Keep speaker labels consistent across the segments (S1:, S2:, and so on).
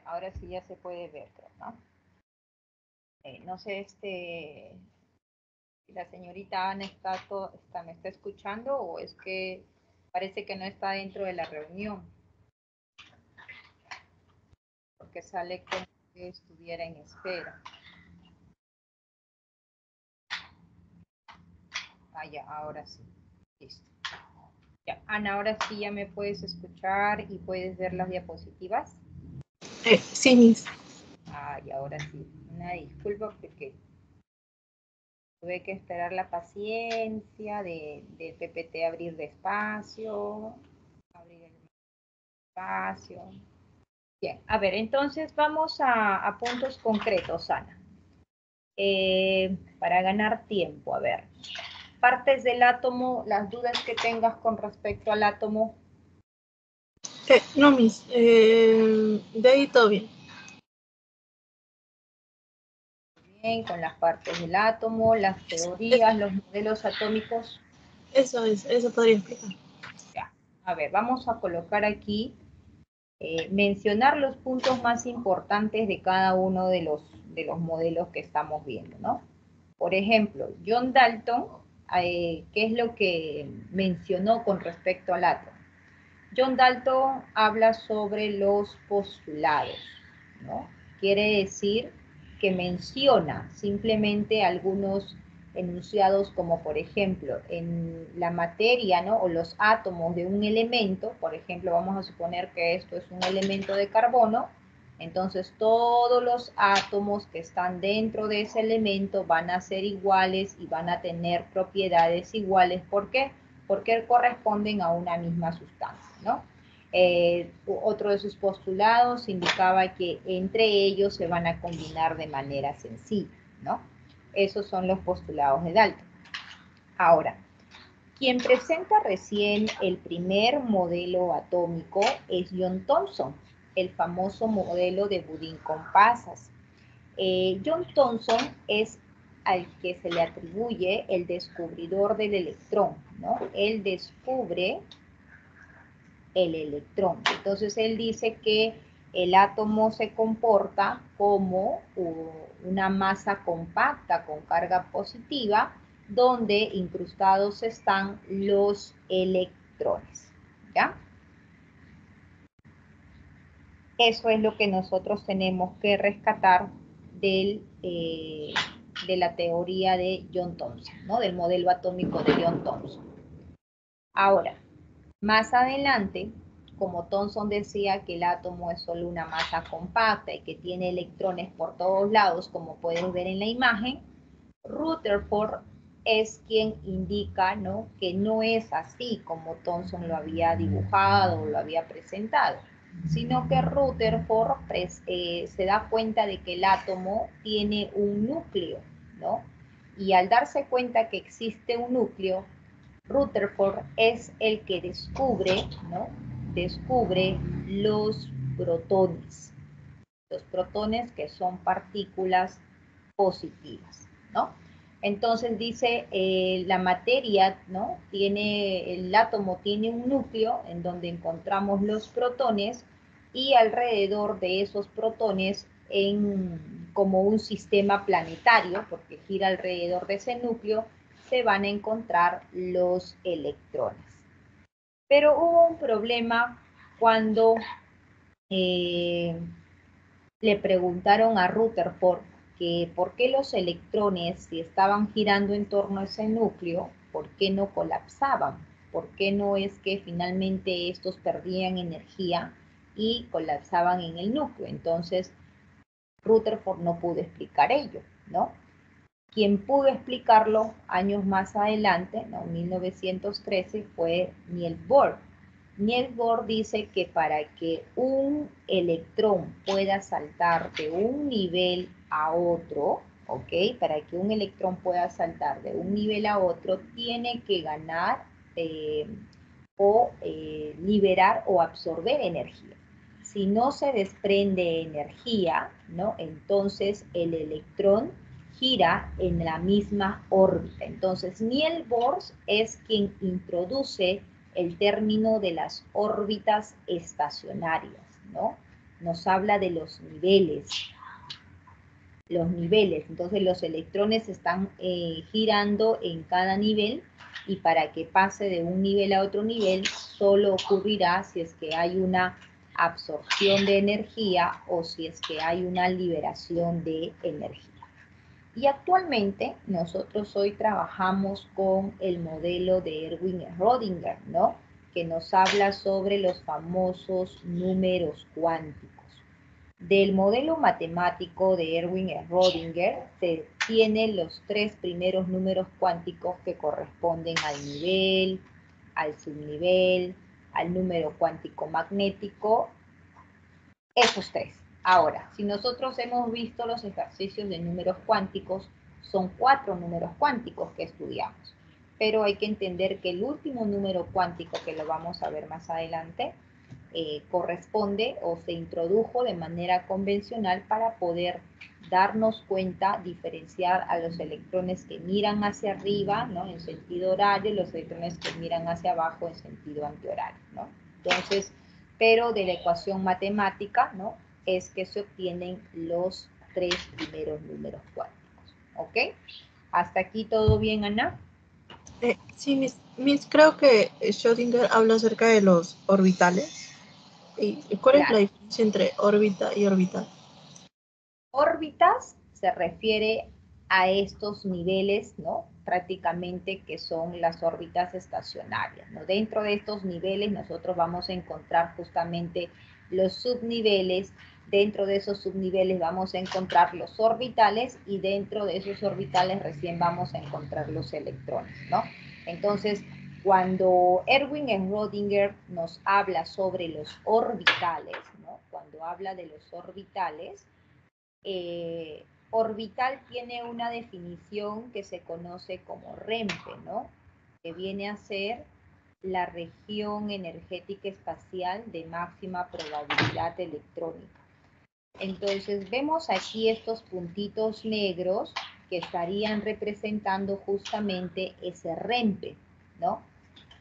S1: ahora sí ya se puede ver, ¿no? No sé, si la señorita Ana me está escuchando o es que parece que no está dentro de la reunión. Porque sale como que estuviera en espera. Ah, ya, ahora sí. Listo. Ya, Ana, ahora sí ya me puedes escuchar y puedes ver las diapositivas.
S2: Sí, Miss.
S1: Ah, y ahora sí. Una disculpa porque tuve que esperar la paciencia de PPT abrir despacio, abrir el espacio. Bien, a ver, entonces vamos a puntos concretos, Ana. Para ganar tiempo, a ver. Partes del átomo, las dudas que tengas con respecto al átomo.
S2: No, Miss. De ahí todo bien.
S1: Bien, con las partes del átomo, las teorías, los modelos atómicos.
S2: Eso podría explicar.
S1: Ya. A ver, vamos a colocar aquí, mencionar los puntos más importantes de cada uno de los modelos que estamos viendo, ¿no? Por ejemplo, John Dalton, ¿qué es lo que mencionó con respecto al átomo? John Dalton habla sobre los postulados, ¿no? Quiere decir que menciona simplemente algunos enunciados como por ejemplo en la materia, ¿no? O los átomos de un elemento, por ejemplo vamos a suponer que esto es un elemento de carbono, entonces todos los átomos que están dentro de ese elemento van a ser iguales y van a tener propiedades iguales. ¿Por qué? Porque corresponden a una misma sustancia, ¿no? Otro de sus postulados indicaba que entre ellos se van a combinar de manera sencilla, ¿no? Esos son los postulados de Dalton. Ahora, quien presenta recién el primer modelo atómico es John Thomson, el famoso modelo de budín con pasas. John Thomson es al que se le atribuye el descubridor del electrón, ¿no? Él descubre el electrón. Entonces él dice que el átomo se comporta como una masa compacta con carga positiva donde incrustados están los electrones, ¿ya? Eso es lo que nosotros tenemos que rescatar de la teoría de John Thomson, ¿no? Del modelo atómico de John Thomson. Ahora, más adelante, como Thomson decía que el átomo es solo una masa compacta y que tiene electrones por todos lados, como pueden ver en la imagen, Rutherford es quien indica, ¿no?, que no es así como Thomson lo había dibujado o lo había presentado, sino que Rutherford se da cuenta de que el átomo tiene un núcleo, ¿no? Y al darse cuenta que existe un núcleo, Rutherford es el que descubre, ¿no? Descubre los protones. Los protones que son partículas positivas, ¿no? Entonces dice, la materia, ¿no? El átomo tiene un núcleo en donde encontramos los protones y alrededor de esos protones como un sistema planetario, porque gira alrededor de ese núcleo, se van a encontrar los electrones. Pero hubo un problema cuando le preguntaron a Rutherford que por qué los electrones, si estaban girando en torno a ese núcleo, por qué no colapsaban, por qué no es que finalmente estos perdían energía y colapsaban en el núcleo. Entonces, Rutherford no pudo explicar ello, ¿no? Quien pudo explicarlo años más adelante, ¿no? En 1913, fue Niels Bohr. Niels Bohr dice que para que un electrón pueda saltar de un nivel a otro, ¿ok? Para que un electrón pueda saltar de un nivel a otro, tiene que ganar liberar o absorber energía. Si no se desprende energía, ¿no? Entonces el electrón gira en la misma órbita. Entonces Niels Bohr es quien introduce el término de las órbitas estacionarias, ¿no? nos habla de los niveles. Los niveles, entonces los electrones están girando en cada nivel y para que pase de un nivel a otro nivel solo ocurrirá si es que hay una absorción de energía o si es que hay una liberación de energía. Y actualmente nosotros hoy trabajamos con el modelo de Erwin Schrödinger, ¿no? Que nos habla sobre los famosos números cuánticos. Del modelo matemático de Erwin Schrödinger se tienen los 3 primeros números cuánticos que corresponden al nivel, al subnivel, al número cuántico magnético, esos 3. Ahora, si nosotros hemos visto los ejercicios de números cuánticos, son 4 números cuánticos que estudiamos, pero hay que entender que el último número cuántico, que lo vamos a ver más adelante, corresponde o se introdujo de manera convencional para poder darnos cuenta, diferenciar a los electrones que miran hacia arriba, ¿no? En sentido horario, y los electrones que miran hacia abajo en sentido antihorario, ¿no? Entonces, pero de la ecuación matemática, ¿no? Es que se obtienen los 3 primeros números cuánticos, ¿ok? ¿Hasta aquí todo bien, Ana?
S2: Sí, Miss, creo que Schrödinger habla acerca de los orbitales. ¿Y cuál es la
S1: Claro.
S2: diferencia entre órbita y orbital?
S1: Órbitas se refiere a estos niveles, ¿no? Prácticamente que son las órbitas estacionarias, ¿no? Dentro de estos niveles nosotros vamos a encontrar justamente los subniveles, dentro de esos subniveles vamos a encontrar los orbitales y dentro de esos orbitales recién vamos a encontrar los electrones, ¿no? Entonces, cuando Erwin Schrödinger nos habla sobre los orbitales, ¿no? Cuando habla de los orbitales, orbital tiene una definición que se conoce como REMPE, ¿no? Que viene a ser la región energética espacial de máxima probabilidad electrónica. Entonces vemos aquí estos puntitos negros que estarían representando justamente ese REMPE, ¿no?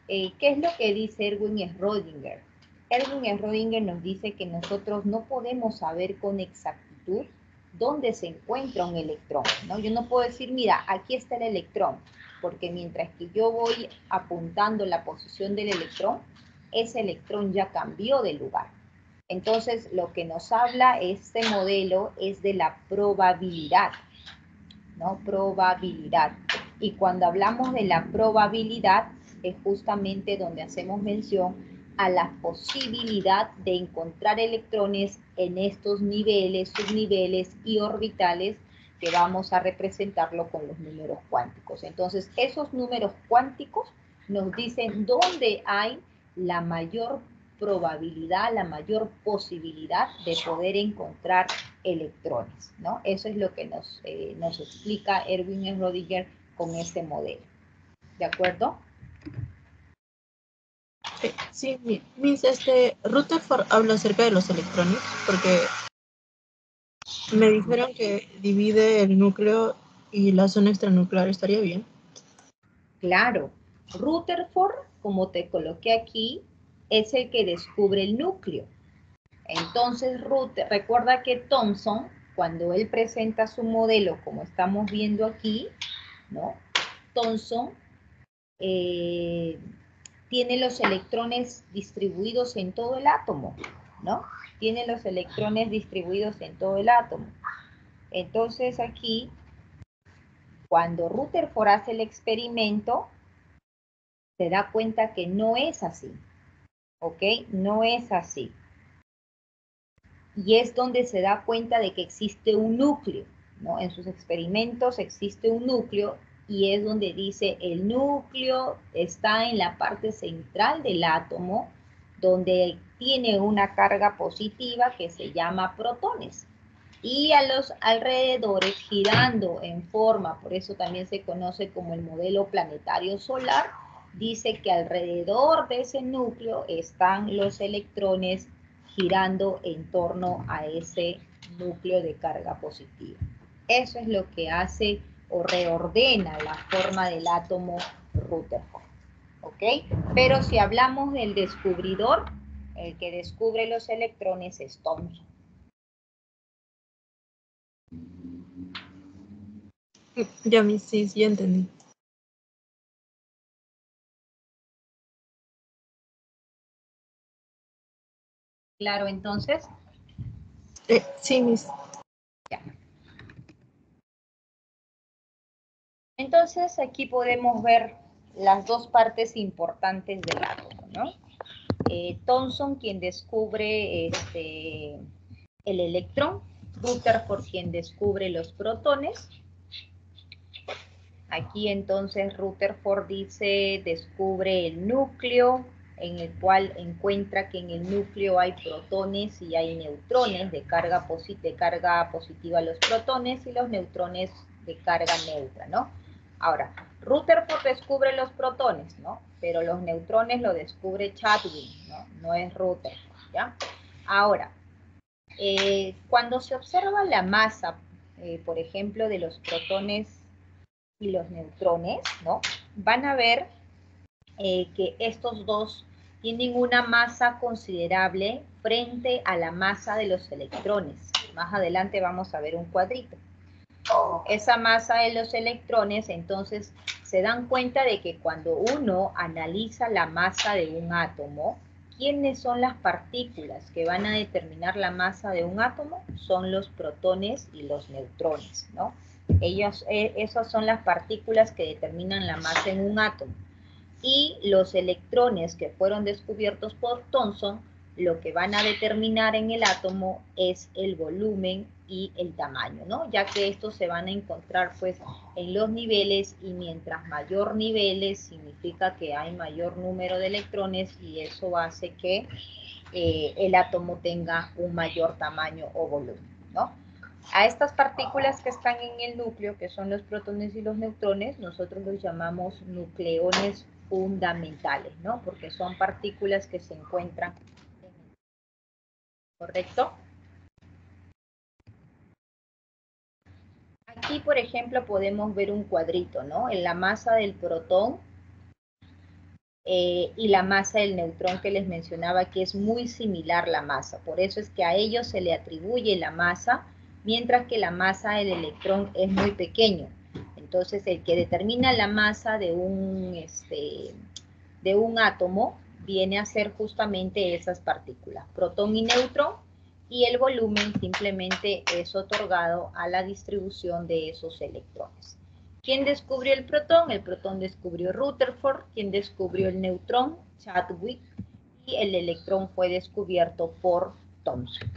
S1: ¿Qué es lo que dice Erwin Schrödinger? Erwin Schrödinger nos dice que nosotros no podemos saber con exactitud dónde se encuentra un electrón, ¿no? Yo no puedo decir, mira, aquí está el electrón, porque mientras que yo voy apuntando la posición del electrón, ese electrón ya cambió de lugar. Entonces, lo que nos habla este modelo es de la probabilidad, ¿no? Probabilidad. Y cuando hablamos de la probabilidad, es justamente donde hacemos mención a la posibilidad de encontrar electrones en estos niveles, subniveles y orbitales que vamos a representarlo con los números cuánticos. Entonces, esos números cuánticos nos dicen dónde hay la mayor probabilidad, la mayor posibilidad de poder encontrar electrones, ¿no? Eso es lo que nos explica Erwin Schrödinger con este modelo. ¿De acuerdo?
S2: Sí, Miss, Rutherford habla acerca de los electrones, porque me dijeron que divide el núcleo y la zona extranuclear, ¿estaría bien?
S1: Claro. Rutherford, como te coloqué aquí, es el que descubre el núcleo. Entonces, recuerda que Thomson, cuando él presenta su modelo, como estamos viendo aquí, ¿no? Thomson tiene los electrones distribuidos en todo el átomo, ¿no? Tiene los electrones distribuidos en todo el átomo. Entonces aquí, cuando Rutherford hace el experimento, se da cuenta que no es así, ¿ok? No es así. Y es donde se da cuenta de que existe un núcleo, ¿no? En sus experimentos existe un núcleo y es donde dice el núcleo está en la parte central del átomo, donde tiene una carga positiva que se llama protones. Y a los alrededores girando en forma, por eso también se conoce como el modelo planetario solar, dice que alrededor de ese núcleo están los electrones girando en torno a ese núcleo de carga positiva. Eso es lo que hace o reordena la forma del átomo Rutherford. ¿Ok? Pero si hablamos del descubridor, el que descubre los electrones es Thomson.
S2: Ya, sí, ya entendí.
S1: Claro, entonces,
S2: Sí, Miss.
S1: ya. Entonces, aquí podemos ver las dos partes importantes del átomo, ¿no? Thomson, quien descubre el electrón, Rutherford, quien descubre los protones. Aquí entonces Rutherford dice, descubre el núcleo, en el cual encuentra que en el núcleo hay protones y hay neutrones de carga positiva los protones y los neutrones de carga neutra, ¿no? Ahora, Rutherford descubre los protones, ¿no? Pero los neutrones lo descubre Chadwick, ¿no? No es Rutherford, ¿ya? Ahora, cuando se observa la masa, por ejemplo, de los protones y los neutrones, ¿no? Van a ver que estos dos tienen una masa considerable frente a la masa de los electrones. Más adelante vamos a ver un cuadrito. Esa masa de los electrones, entonces, se dan cuenta de que cuando uno analiza la masa de un átomo, ¿quiénes son las partículas que van a determinar la masa de un átomo? Son los protones y los neutrones, ¿no? Esas son las partículas que determinan la masa en un átomo. Y los electrones que fueron descubiertos por Thomson, lo que van a determinar en el átomo es el volumen y el tamaño, ¿no? Ya que estos se van a encontrar pues en los niveles y mientras mayor niveles significa que hay mayor número de electrones y eso hace que el átomo tenga un mayor tamaño o volumen, ¿no? A estas partículas que están en el núcleo, que son los protones y los neutrones, nosotros los llamamos nucleones fundamentales, ¿no? Porque son partículas que se encuentran en el... ¿Correcto? Aquí, por ejemplo, podemos ver un cuadrito, ¿no? En la masa del protón y la masa del neutrón que les mencionaba, que es muy similar la masa. Por eso es que a ellos se le atribuye la masa, mientras que la masa del electrón es muy pequeño. Entonces, el que determina la masa de un átomo viene a ser justamente esas partículas, protón y neutrón, y el volumen simplemente es otorgado a la distribución de esos electrones. ¿Quién descubrió el protón? El protón descubrió Rutherford. ¿Quién descubrió el neutrón? Chadwick. Y el electrón fue descubierto por Thomson.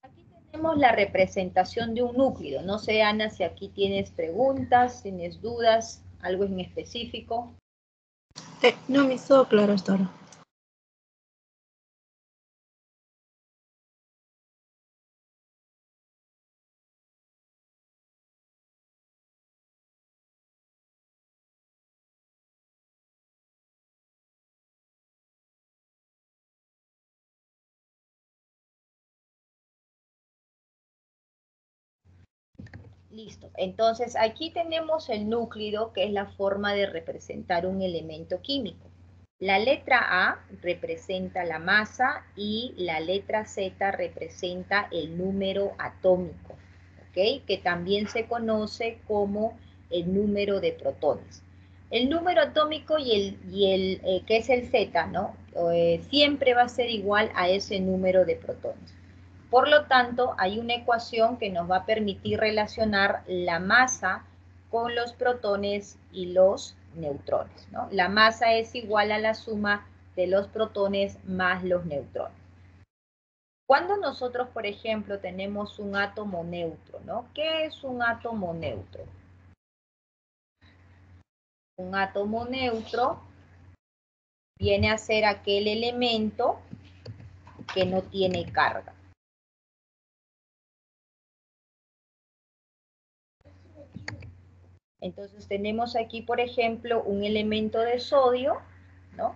S1: Aquí tenemos la representación de un núcleo. No sé, Ana, si aquí tienes preguntas, tienes dudas, algo en específico.
S2: No, me hizo claro hasta ahora.
S1: Listo. Entonces, aquí tenemos el núcleo, que es la forma de representar un elemento químico. La letra A representa la masa y la letra Z representa el número atómico, ¿ok? Que también se conoce como el número de protones. El número atómico que es el Z, ¿no? Siempre va a ser igual a ese número de protones. Por lo tanto, hay una ecuación que nos va a permitir relacionar la masa con los protones y los neutrones, ¿no? La masa es igual a la suma de los protones más los neutrones. Cuando nosotros, por ejemplo, tenemos un átomo neutro, ¿no? ¿Qué es un átomo neutro? Un átomo neutro viene a ser aquel elemento que no tiene carga. Entonces tenemos aquí, por ejemplo, un elemento de sodio, ¿no?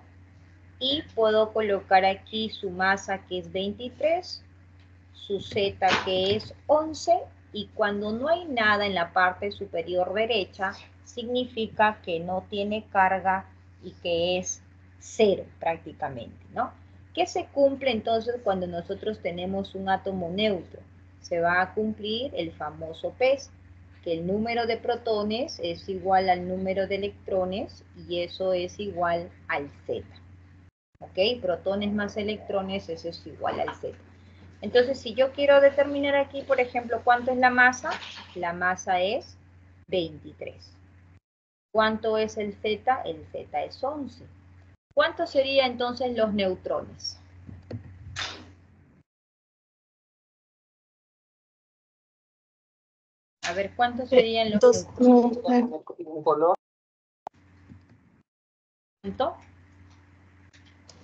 S1: Y puedo colocar aquí su masa, que es 23, su Z, que es 11, y cuando no hay nada en la parte superior derecha, significa que no tiene carga y que es cero prácticamente, ¿no? ¿Qué se cumple entonces cuando nosotros tenemos un átomo neutro? se va a cumplir el famoso PES, que el número de protones es igual al número de electrones y eso es igual al Z. ¿Ok? Protones más electrones, eso es igual al Z. Entonces, si yo quiero determinar aquí, por ejemplo, ¿cuánto es la masa? La masa es 23. ¿Cuánto es el Z? El Z es 11. ¿Cuántos serían entonces los neutrones? A ver, ¿cuántos serían los neutrones? ¿Cuánto?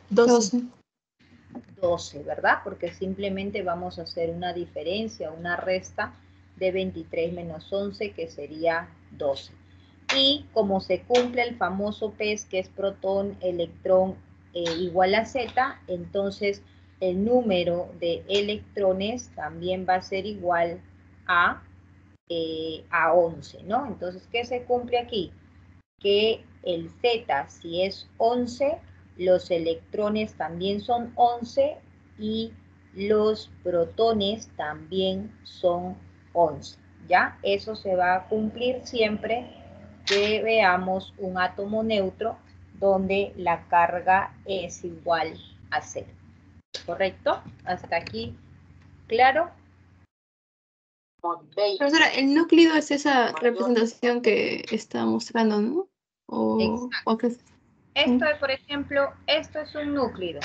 S2: 12.
S1: 12, ¿verdad? Porque simplemente vamos a hacer una diferencia, una resta de 23 menos 11, que sería 12. Y como se cumple el famoso PES, que es protón, electrón igual a Z, entonces el número de electrones también va a ser igual a 11, ¿no? Entonces, ¿qué se cumple aquí? Que el Z, si es 11, los electrones también son 11 y los protones también son 11, ¿ya? Eso se va a cumplir siempre que veamos un átomo neutro donde la carga es igual a 0. ¿Correcto? Hasta aquí, ¿claro?
S3: Profesora, el núcleo es esa representación que está mostrando, ¿no?
S1: Exacto.
S3: Qué es.
S1: Esto es, por ejemplo, esto es un núcleo,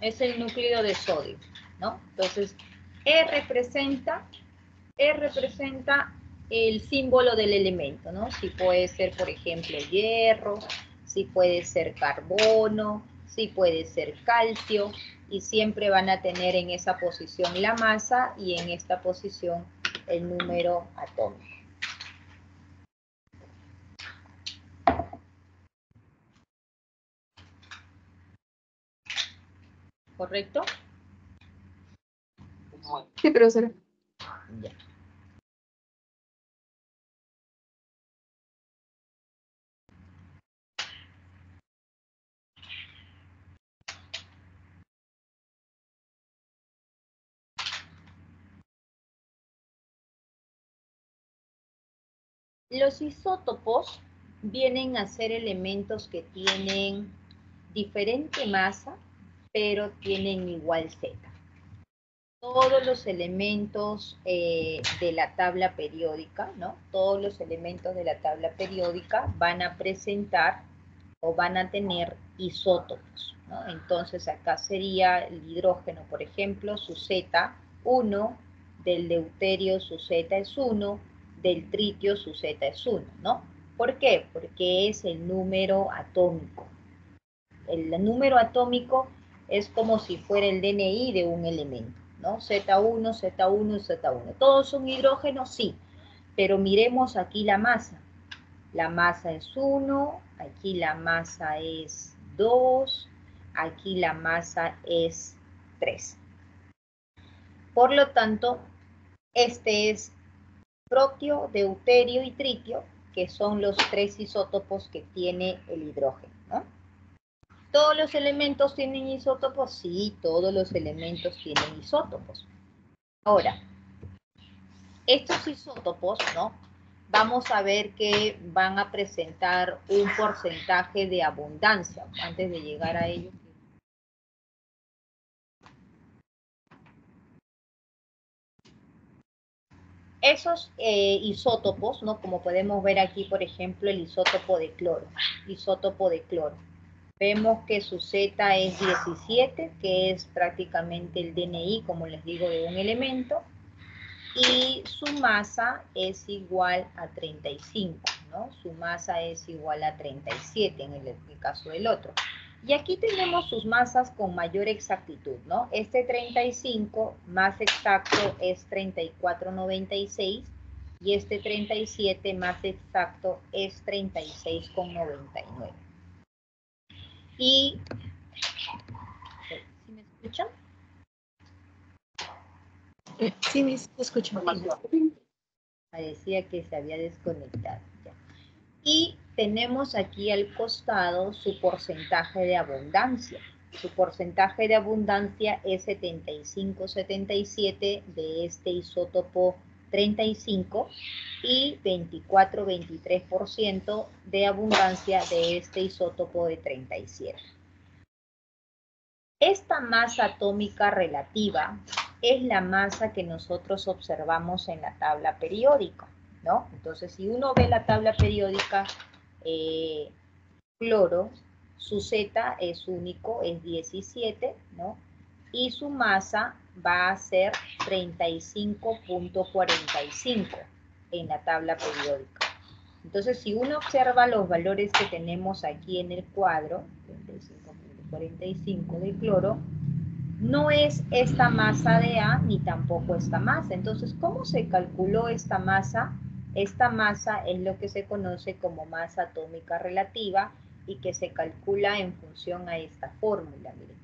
S1: es el núcleo de sodio, ¿no? Entonces, E representa el símbolo del elemento, ¿no? Si puede ser, por ejemplo, hierro, si puede ser carbono, si puede ser calcio, y siempre van a tener en esa posición la masa y en esta posición el número atómico. ¿Correcto?
S3: Sí, profesora.
S1: Ya. Los isótopos vienen a ser elementos que tienen diferente masa, pero tienen igual Z. Todos los elementos de la tabla periódica, ¿no? Todos los elementos de la tabla periódica van a presentar o van a tener isótopos, ¿no? Entonces acá sería el hidrógeno, por ejemplo, su Z1, del deuterio su Z es 1, del tritio su Z es 1, ¿no? ¿Por qué? Porque es el número atómico. El número atómico es como si fuera el DNI de un elemento, ¿no? Z1, Z1 y Z1. ¿Todos son hidrógenos? Sí, pero miremos aquí la masa. La masa es 1, aquí la masa es 2, aquí la masa es 3. Por lo tanto, este es protio, deuterio y tritio, que son los tres isótopos que tiene el hidrógeno, ¿no? ¿Todos los elementos tienen isótopos? Sí, todos los elementos tienen isótopos. Ahora, estos isótopos, ¿no? Vamos a ver que van a presentar un porcentaje de abundancia. Antes de llegar a ello. Esos isótopos, ¿no? Como podemos ver aquí, por ejemplo, el isótopo de cloro. Isótopo de cloro. Vemos que su Z es 17, que es prácticamente el DNI, como les digo, de un elemento. Y su masa es igual a 35, ¿no? Su masa es igual a 37 en el caso del otro. Y aquí tenemos sus masas con mayor exactitud, ¿no? Este 35 más exacto es 34,96 y este 37 más exacto es 36,99. Y, ¿sí me escuchan?
S2: Sí, me escucho.
S1: Decía que se había desconectado. Ya. Y tenemos aquí al costado su porcentaje de abundancia. Su porcentaje de abundancia es 75-77 de este isótopo 35 y 24-23% de abundancia de este isótopo de 37. Esta masa atómica relativa es la masa que nosotros observamos en la tabla periódica, ¿no? Entonces, si uno ve la tabla periódica, cloro, su Z es único, es 17, ¿no? Y su masa va a ser 35.45 en la tabla periódica. Entonces, si uno observa los valores que tenemos aquí en el cuadro, 35.45 de cloro, no es esta masa de A ni tampoco esta masa. Entonces, ¿cómo se calculó esta masa? Esta masa es lo que se conoce como masa atómica relativa y que se calcula en función a esta fórmula. Miren.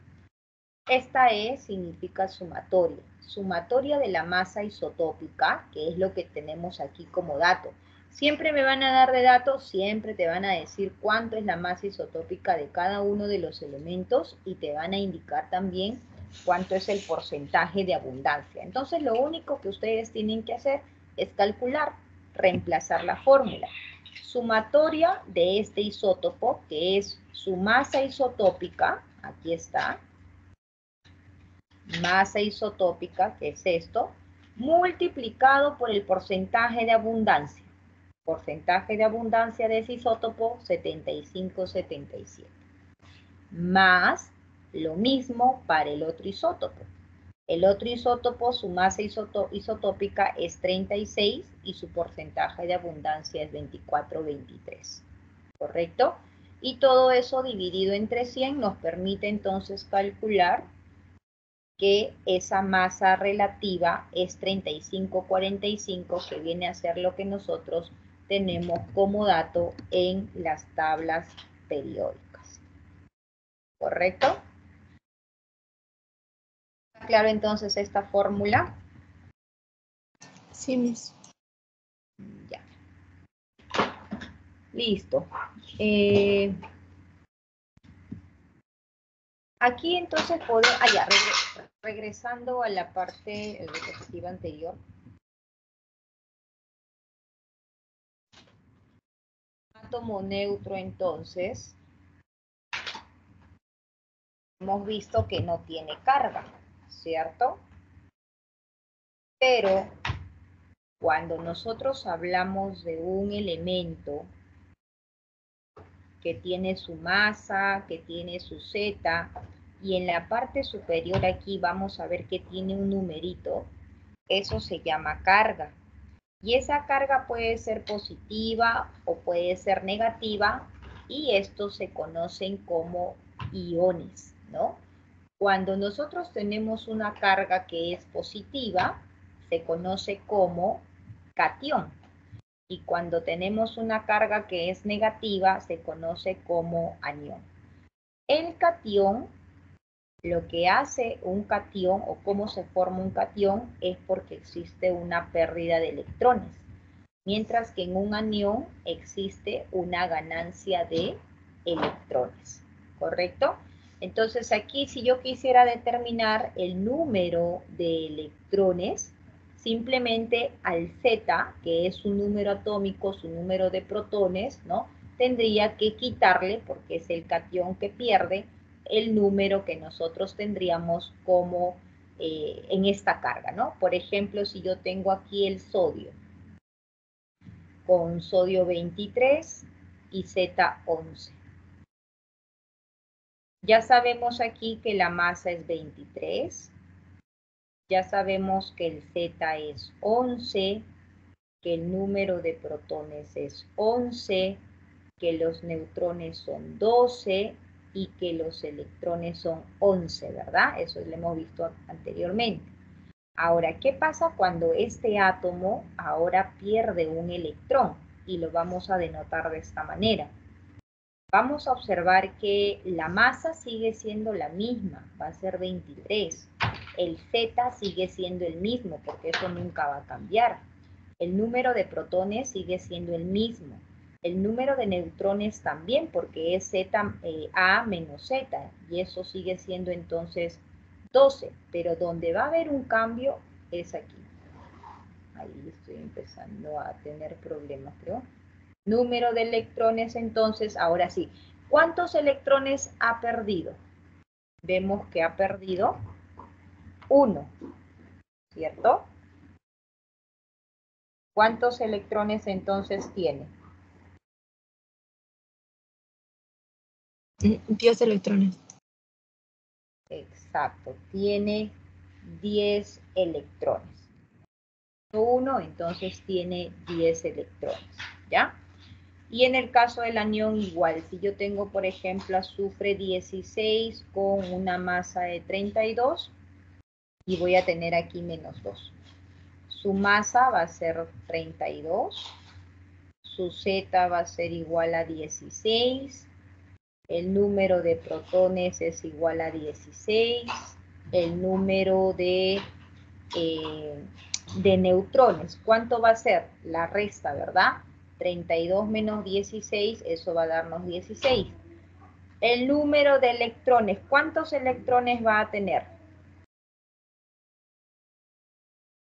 S1: Esta E significa sumatoria. Sumatoria de la masa isotópica, que es lo que tenemos aquí como dato. Siempre me van a dar de datos, siempre te van a decir cuánto es la masa isotópica de cada uno de los elementos y te van a indicar también cuánto es el porcentaje de abundancia. Entonces, lo único que ustedes tienen que hacer es calcular, reemplazar la fórmula. Sumatoria de este isótopo, que es su masa isotópica, aquí está, masa isotópica, que es esto, multiplicado por el porcentaje de abundancia. Porcentaje de abundancia de ese isótopo, 75-77. Más lo mismo para el otro isótopo. El otro isótopo, su masa isotópica es 36 y su porcentaje de abundancia es 24-23. ¿Correcto? Y todo eso dividido entre 100 nos permite entonces calcular que esa masa relativa es 35-45, que viene a ser lo que nosotros tenemos como dato en las tablas periódicas. ¿Correcto? ¿Está claro entonces esta fórmula?
S3: Sí, Miss.
S1: Ya. Listo. Aquí entonces podemos, regresando a la parte diapositiva anterior. Átomo neutro entonces, hemos visto que no tiene carga, ¿cierto? Pero cuando nosotros hablamos de un elemento que tiene su masa, que tiene su Z, y en la parte superior aquí vamos a ver que tiene un numerito, eso se llama carga. Y esa carga puede ser positiva o puede ser negativa, y estos se conocen como iones, ¿no? Cuando nosotros tenemos una carga que es positiva, se conoce como catión. Y cuando tenemos una carga que es negativa, se conoce como anión. El catión, lo que hace un catión o cómo se forma un catión es porque existe una pérdida de electrones, mientras que en un anión existe una ganancia de electrones, ¿correcto? Entonces aquí si yo quisiera determinar el número de electrones, simplemente al Z, que es su número atómico, su número de protones, ¿no? Tendría que quitarle, porque es el catión que pierde, el número que nosotros tendríamos como en esta carga, ¿no? Por ejemplo, si yo tengo aquí el sodio, con sodio 23 y Z11. Ya sabemos aquí que la masa es 23, ya sabemos que el Z es 11, que el número de protones es 11, que los neutrones son 12 y que los electrones son 11, ¿verdad? Eso lo hemos visto anteriormente. Ahora, ¿qué pasa cuando este átomo ahora pierde un electrón? Y lo vamos a denotar de esta manera. Vamos a observar que la masa sigue siendo la misma, va a ser 23. El Z sigue siendo el mismo, porque eso nunca va a cambiar. El número de protones sigue siendo el mismo. El número de neutrones también, porque es A menos Z, y eso sigue siendo entonces 12, pero donde va a haber un cambio es aquí. Ahí estoy empezando a tener problemas, creo. Número de electrones, entonces, ahora sí. ¿Cuántos electrones ha perdido? Vemos que ha perdido 1, ¿cierto? ¿Cuántos electrones entonces tiene?
S2: 10 electrones.
S1: Exacto, tiene 10 electrones. 1, entonces tiene 10 electrones, ¿ya? Y en el caso del anión igual, si yo tengo por ejemplo azufre 16 con una masa de 32 y voy a tener aquí menos 2. Su masa va a ser 32, su Z va a ser igual a 16, el número de protones es igual a 16, el número de neutrones, ¿cuánto va a ser? La resta, ¿verdad? 32 menos 16, eso va a darnos 16. El número de electrones, ¿cuántos electrones va a tener?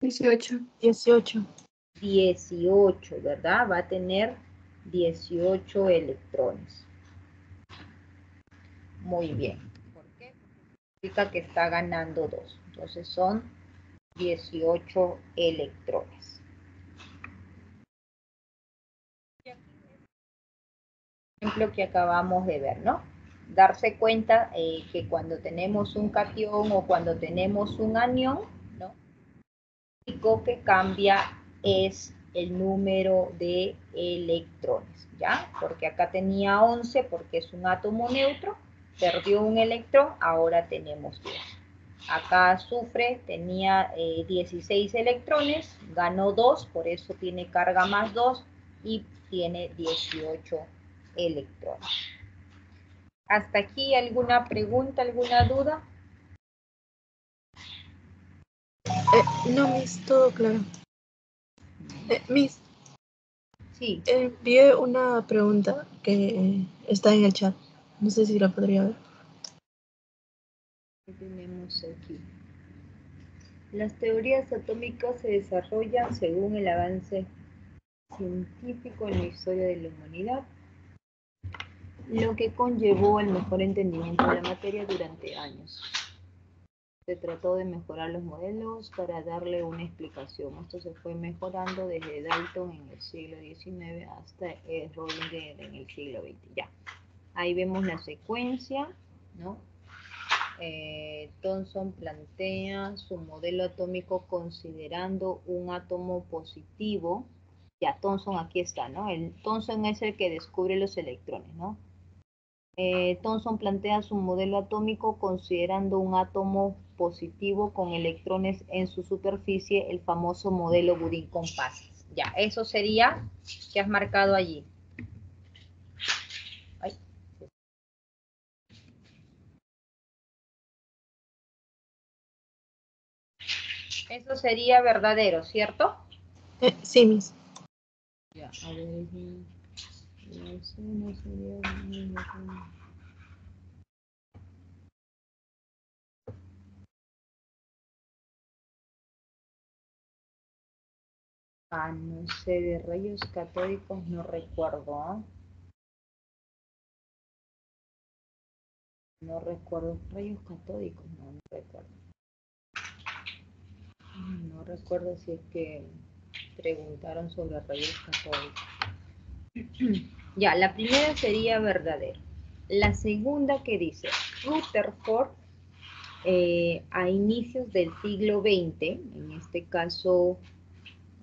S3: 18.
S2: 18.
S1: 18, ¿verdad? Va a tener 18 electrones. Muy bien. ¿Por qué? Significa que está ganando 2. Entonces son 18 electrones. Ejemplo que acabamos de ver, ¿no? Darse cuenta que cuando tenemos un catión o cuando tenemos un anión, ¿no? Lo único que cambia es el número de electrones, ¿ya? Porque acá tenía 11 porque es un átomo neutro, perdió un electrón, ahora tenemos 10. Acá azufre tenía 16 electrones, ganó 2, por eso tiene carga más 2 y tiene 18 electrones. ¿Hasta aquí alguna pregunta, alguna duda?
S2: No, Miss, todo claro. Miss,
S1: Sí.
S2: envié una pregunta que está en el chat. No sé si la podría ver.
S1: ¿Qué tenemos aquí? Las teorías atómicas se desarrollan según el avance científico en la historia de la humanidad, lo que conllevó el mejor entendimiento de la materia durante años. Se trató de mejorar los modelos para darle una explicación. Esto se fue mejorando desde Dalton en el siglo XIX hasta Schrödinger en el siglo XX. Ya, ahí vemos la secuencia, ¿no? Thomson plantea su modelo atómico considerando un átomo positivo. Ya, Thomson aquí está, ¿no? Thomson es el que descubre los electrones, ¿no? Thomson plantea su modelo atómico considerando un átomo positivo con electrones en su superficie, el famoso modelo Budín-Compassés. Ya, eso sería que has marcado allí. Ay. Eso sería verdadero, ¿cierto?
S2: Sí, Miss.
S1: Ya, a ver. No sería... no sé, de rayos catódicos no recuerdo, ¿eh? No recuerdo, rayos catódicos, no recuerdo. No recuerdo si es que preguntaron sobre rayos catódicos. Ya, la primera sería verdadera. La segunda que dice, Rutherford, a inicios del siglo XX, en este caso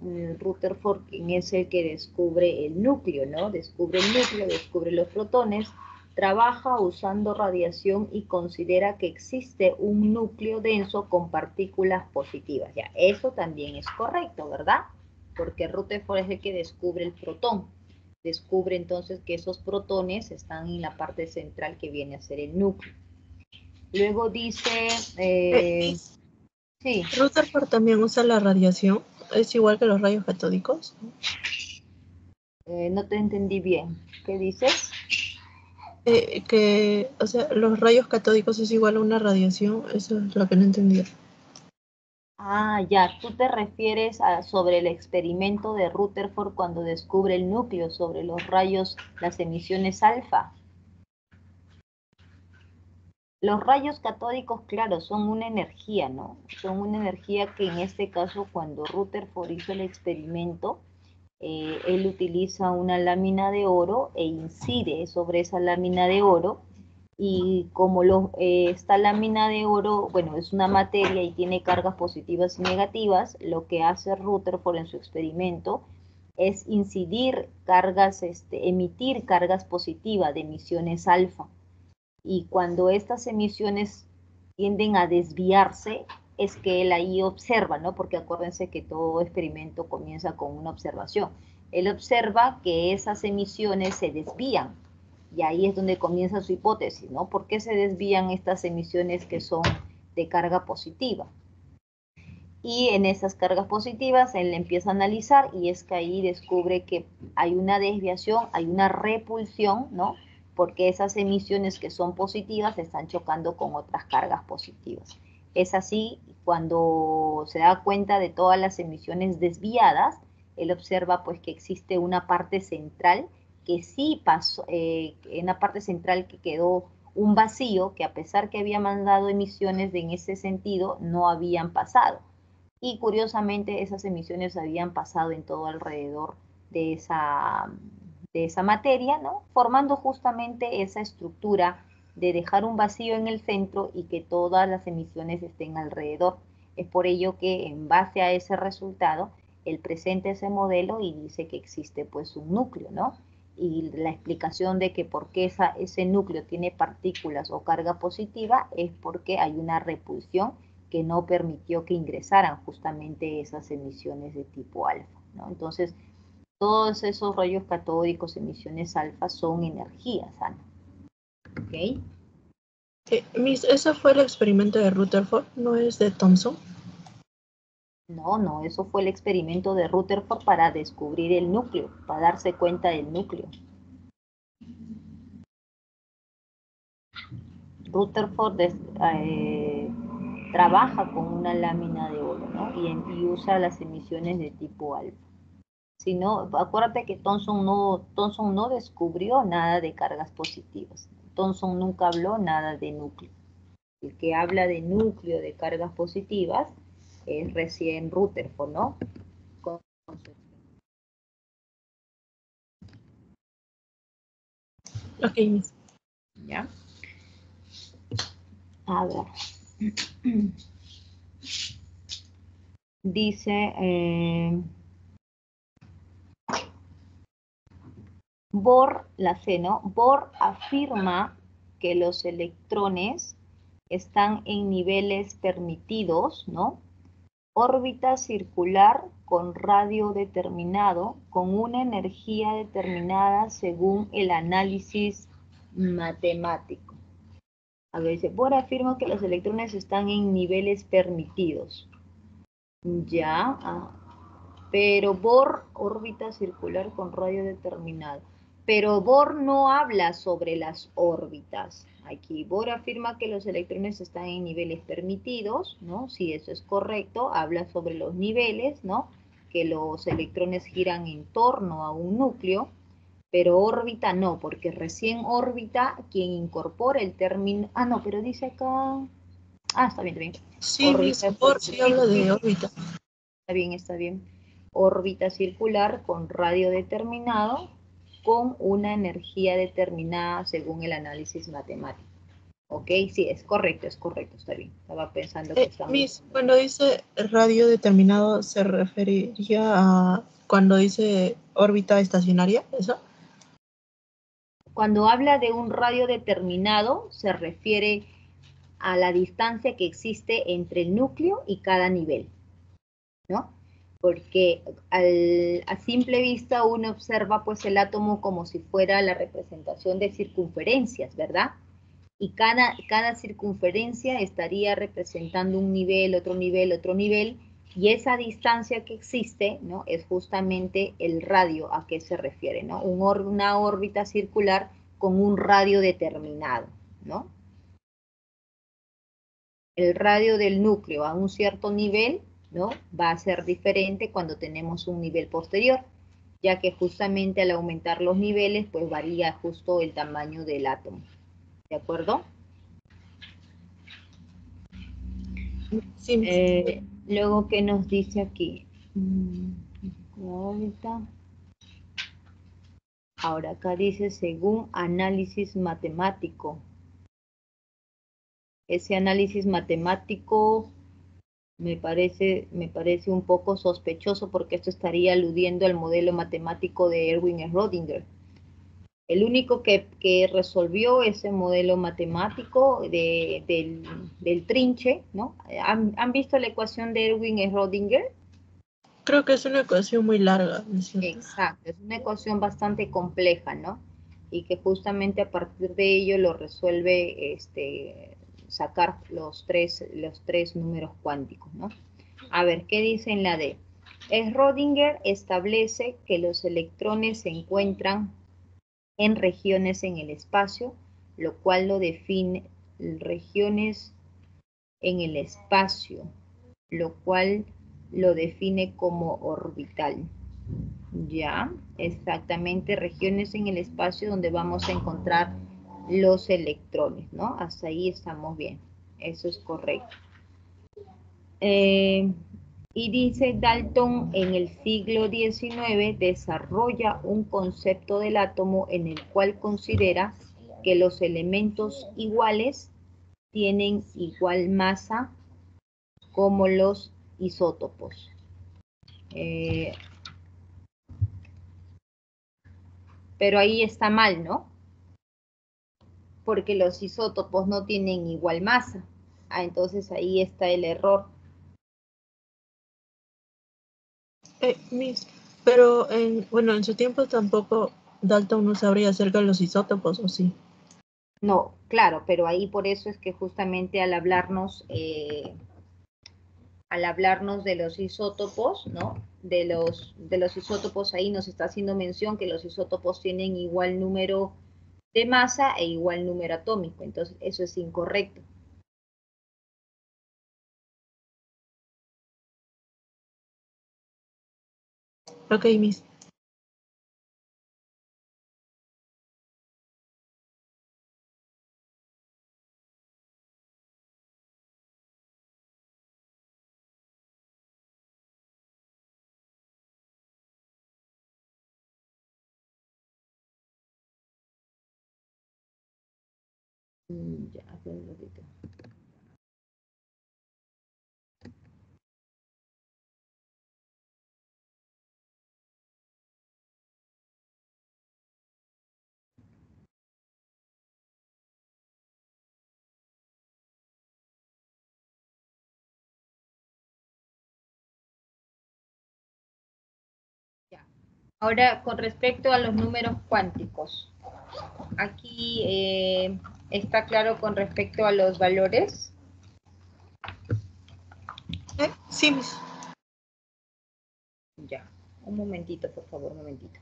S1: Rutherford, quien es el que descubre el núcleo, ¿no? Descubre el núcleo, descubre los protones, trabaja usando radiación y considera que existe un núcleo denso con partículas positivas. Ya, eso también es correcto, ¿verdad? Porque Rutherford es el que descubre el protón. Descubre entonces que esos protones están en la parte central que viene a ser el núcleo. Luego dice...
S2: Miss,
S1: sí.
S2: Rutherford también usa la radiación. Es igual que los rayos catódicos.
S1: No te entendí bien. ¿Qué dices?
S2: O sea, los rayos catódicos es igual a una radiación, eso es lo que no entendía.
S1: Ah, ya, tú te refieres a sobre el experimento de Rutherford cuando descubre el núcleo sobre los rayos, las emisiones alfa. Los rayos catódicos, claro, son una energía, ¿no? Son una energía que en este caso cuando Rutherford hizo el experimento, él utiliza una lámina de oro e incide sobre esa lámina de oro y como esta lámina de oro, bueno, es una materia y tiene cargas positivas y negativas, lo que hace Rutherford en su experimento es incidir cargas, emitir cargas positivas de emisiones alfa. Y cuando estas emisiones tienden a desviarse, es que él ahí observa, ¿no? Porque acuérdense que todo experimento comienza con una observación. Él observa que esas emisiones se desvían y ahí es donde comienza su hipótesis, ¿no? ¿Por qué se desvían estas emisiones que son de carga positiva? Y en esas cargas positivas él empieza a analizar y es que ahí descubre que hay una desviación, hay una repulsión, ¿no? Porque esas emisiones que son positivas están chocando con otras cargas positivas. Es así, cuando se da cuenta de todas las emisiones desviadas, él observa pues que existe una parte central que sí pasó, en la parte central que quedó un vacío que a pesar que había mandado emisiones en ese sentido, no habían pasado y curiosamente esas emisiones habían pasado en todo alrededor de esa materia, ¿no? Formando justamente esa estructura de dejar un vacío en el centro y que todas las emisiones estén alrededor. Es por ello que en base a ese resultado, él presenta ese modelo y dice que existe pues un núcleo, ¿no? Y la explicación de que por qué ese núcleo tiene partículas o carga positiva es porque hay una repulsión que no permitió que ingresaran justamente esas emisiones de tipo alfa, ¿no? Entonces, todos esos rayos catódicos, emisiones alfa, son energías, Ana. ¿Ok?
S2: Ese fue el experimento de Rutherford, no es de Thomson.
S1: No, eso fue el experimento de Rutherford para descubrir el núcleo, para darse cuenta del núcleo. Rutherford trabaja con una lámina de oro, ¿no? Y usa las emisiones de tipo alfa. Si no, acuérdate que Thomson no descubrió nada de cargas positivas. Thomson nunca habló nada de núcleo. El que habla de núcleo de cargas positivas es recién Rutherford, ¿no?
S2: Ok, Miss.
S1: ¿Ya? A ver. Dice, Bohr, la C, ¿no? Bohr afirma que los electrones están en niveles permitidos, ¿no? Órbita circular con radio determinado, con una energía determinada según el análisis matemático. A ver, dice, Bohr afirma que los electrones están en niveles permitidos. Ya, pero Bohr, órbita circular con radio determinado. Pero Bohr no habla sobre las órbitas. Aquí Bohr afirma que los electrones están en niveles permitidos, ¿no? Si eso es correcto, habla sobre los niveles, ¿no? Que los electrones giran en torno a un núcleo, pero órbita no, porque recién órbita quien incorpora el término... Ah, no, pero dice acá... Ah, está bien, está bien.
S2: Sí, Miss, Bohr sí habla de órbita.
S1: Está bien. Órbita circular con radio determinado, con una energía determinada según el análisis matemático. Ok, sí, es correcto, está bien. Estaba pensando que estamos...
S2: Miss, cuando dice radio determinado, ¿se referiría a cuando dice órbita estacionaria? ¿Eso?
S1: Cuando habla de un radio determinado, se refiere a la distancia que existe entre el núcleo y cada nivel, ¿no? Porque a simple vista uno observa pues el átomo como si fuera la representación de circunferencias, ¿verdad? Y cada circunferencia estaría representando un nivel, otro nivel, otro nivel, Y esa distancia que existe, ¿no? Es justamente el radio a qué se refiere, ¿no? Una órbita circular con un radio determinado, ¿no? El radio del núcleo a un cierto nivel, ¿no? Va a ser diferente cuando tenemos un nivel posterior, ya que justamente al aumentar los niveles, pues varía justo el tamaño del átomo. ¿De acuerdo?
S2: Sí,
S1: Luego, ¿qué nos dice aquí? Ahora acá dice según análisis matemático. Ese análisis matemático me parece un poco sospechoso porque esto estaría aludiendo al modelo matemático de Erwin Schrödinger. El único que resolvió ese modelo matemático del trinche, ¿no? ¿Han visto la ecuación de Erwin Schrödinger?
S2: creo que es una ecuación muy larga, ¿no es cierto?
S1: Exacto, es una ecuación bastante compleja, ¿no? Y que justamente a partir de ello lo resuelve sacar los tres números cuánticos, ¿no? A ver, ¿qué dice en la D? Schrödinger establece que los electrones se encuentran en regiones en el espacio, lo cual lo define, regiones en el espacio, lo cual lo define como orbital. Ya, exactamente, regiones en el espacio donde vamos a encontrar los electrones, ¿no? Hasta ahí estamos bien, eso es correcto. Y dice Dalton en el siglo XIX desarrolla un concepto del átomo en el cual considera que los elementos iguales tienen igual masa como los isótopos. Pero ahí está mal, ¿no? Porque los isótopos no tienen igual masa. Ah, entonces ahí está el error.
S2: Miss, pero bueno, en su tiempo tampoco Dalton no sabría acerca de los isótopos, ¿o sí?
S1: No, claro, pero ahí por eso es que justamente al hablarnos de los isótopos, ¿no? De los isótopos ahí nos está haciendo mención que los isótopos tienen igual número de masa e igual número atómico. Entonces eso es incorrecto.
S2: Ok, Miss.
S1: Ya, un ratito. Ya. Ahora, con respecto a los números cuánticos, aquí está claro con respecto a los valores.
S2: Sí, Miss.
S1: Ya, un momentito, por favor, un momentito.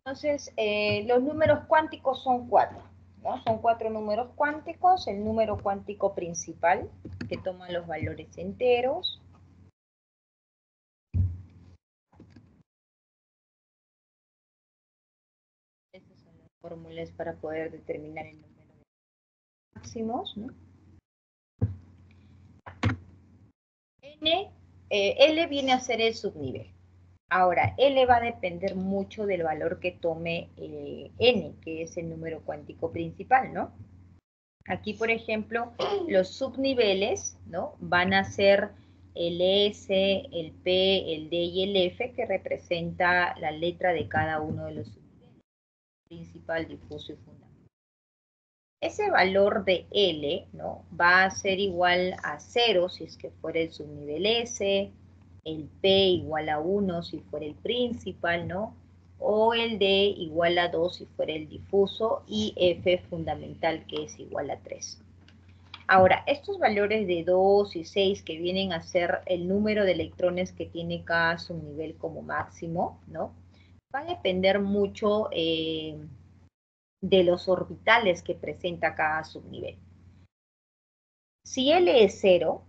S1: Entonces, los números cuánticos son 4, ¿no? Son 4 números cuánticos. El número cuántico principal, que toma los valores enteros. fórmulas para poder determinar el número de máximos, ¿no? L viene a ser el subnivel. Ahora, L va a depender mucho del valor que tome N, que es el número cuántico principal, ¿no? Aquí, por ejemplo, los subniveles, ¿no? Van a ser el S, el P, el D y el F, que representa la letra de cada uno de los subniveles, principal, difuso y fundamental. Ese valor de L, ¿no? Va a ser igual a 0 si es que fuera el subnivel S, el P igual a 1 si fuera el principal, ¿no? O el D igual a 2 si fuera el difuso, y F fundamental, que es igual a 3. Ahora, estos valores de 2 y 6, que vienen a ser el número de electrones que tiene cada subnivel como máximo, ¿no? Va a depender mucho de los orbitales que presenta cada subnivel. Si L es 0,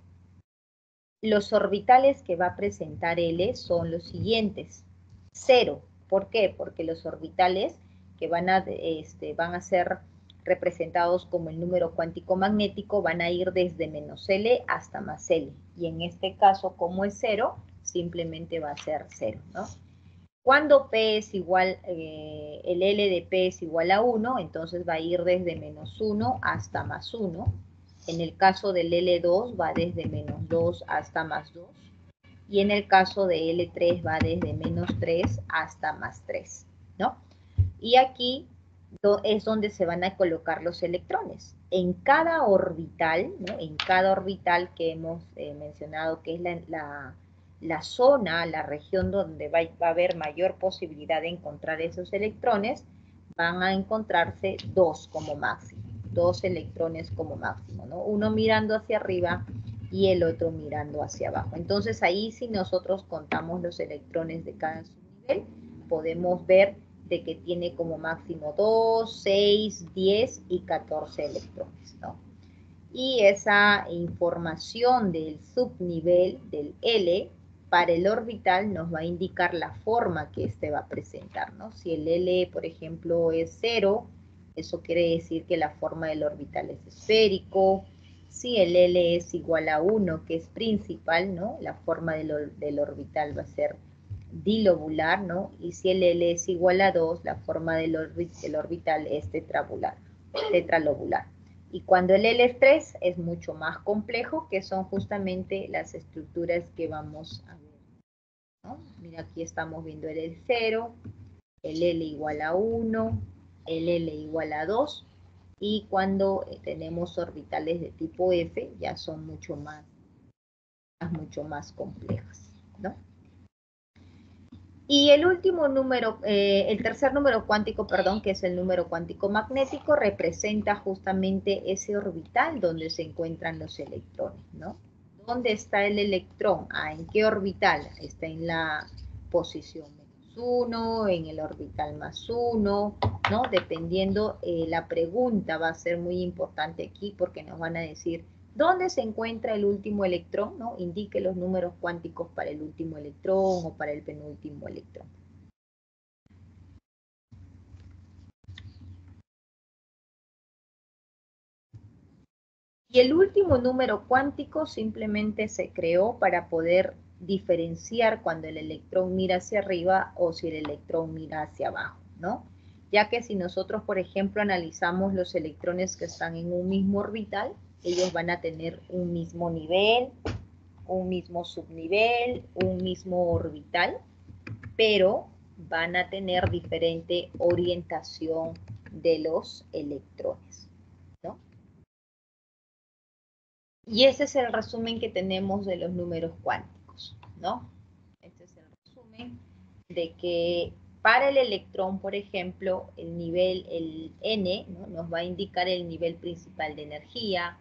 S1: los orbitales que va a presentar L son los siguientes. 0, ¿por qué? Porque los orbitales que van a ser representados como el número cuántico magnético van a ir desde menos L hasta más L. Y en este caso, como es 0, simplemente va a ser 0, ¿no? Cuando P es igual, el L de P es igual a 1, entonces va a ir desde menos 1 hasta más 1. En el caso del L2 va desde menos 2 hasta más 2. Y en el caso de L3 va desde menos 3 hasta más 3, ¿no? Y aquí es donde se van a colocar los electrones. En cada orbital, ¿no? En cada orbital que hemos mencionado, que es la zona, la región donde va a haber mayor posibilidad de encontrar esos electrones, van a encontrarse 2 como máximo, 2 electrones como máximo, ¿no? Uno mirando hacia arriba y el otro mirando hacia abajo. Entonces ahí, si nosotros contamos los electrones de cada subnivel, podemos ver de que tiene como máximo 2, 6, 10 y 14 electrones, ¿no? Y esa información del subnivel, del L, para el orbital nos va a indicar la forma que este va a presentar, ¿no? Si el L, por ejemplo, es 0, eso quiere decir que la forma del orbital es esférico. Si el L es igual a 1, que es principal, ¿no? La forma del orbital va a ser dilobular, ¿no? Y si el L es igual a 2, la forma del orbital es tetralobular. Y cuando el L es 3 es mucho más complejo, que son justamente las estructuras que vamos a ver, ¿no? Mira, aquí estamos viendo el 0, el L igual a 1, el L igual a 2, y cuando tenemos orbitales de tipo F ya son mucho más complejas, ¿no? Y el último número, el tercer número cuántico, perdón, que es el número cuántico magnético, representa justamente ese orbital donde se encuentran los electrones, ¿no? ¿Dónde está el electrón? ¿En qué orbital? Está en la posición menos 1, en el orbital más 1, ¿no? Dependiendo, la pregunta va a ser muy importante aquí, porque nos van a decir, ¿dónde se encuentra el último electrón? ¿No? Indique los números cuánticos para el último electrón o para el penúltimo electrón. Y el último número cuántico simplemente se creó para poder diferenciar cuando el electrón mira hacia arriba o si el electrón mira hacia abajo, ¿no? Ya que si nosotros, por ejemplo, analizamos los electrones que están en un mismo orbital, ellos van a tener un mismo nivel, un mismo subnivel, un mismo orbital, pero van a tener diferente orientación de los electrones, ¿no? Y ese es el resumen que tenemos de los números cuánticos, ¿no? Este es el resumen de que para el electrón, por ejemplo, el nivel, el N, ¿no? Nos va a indicar el nivel principal de energía.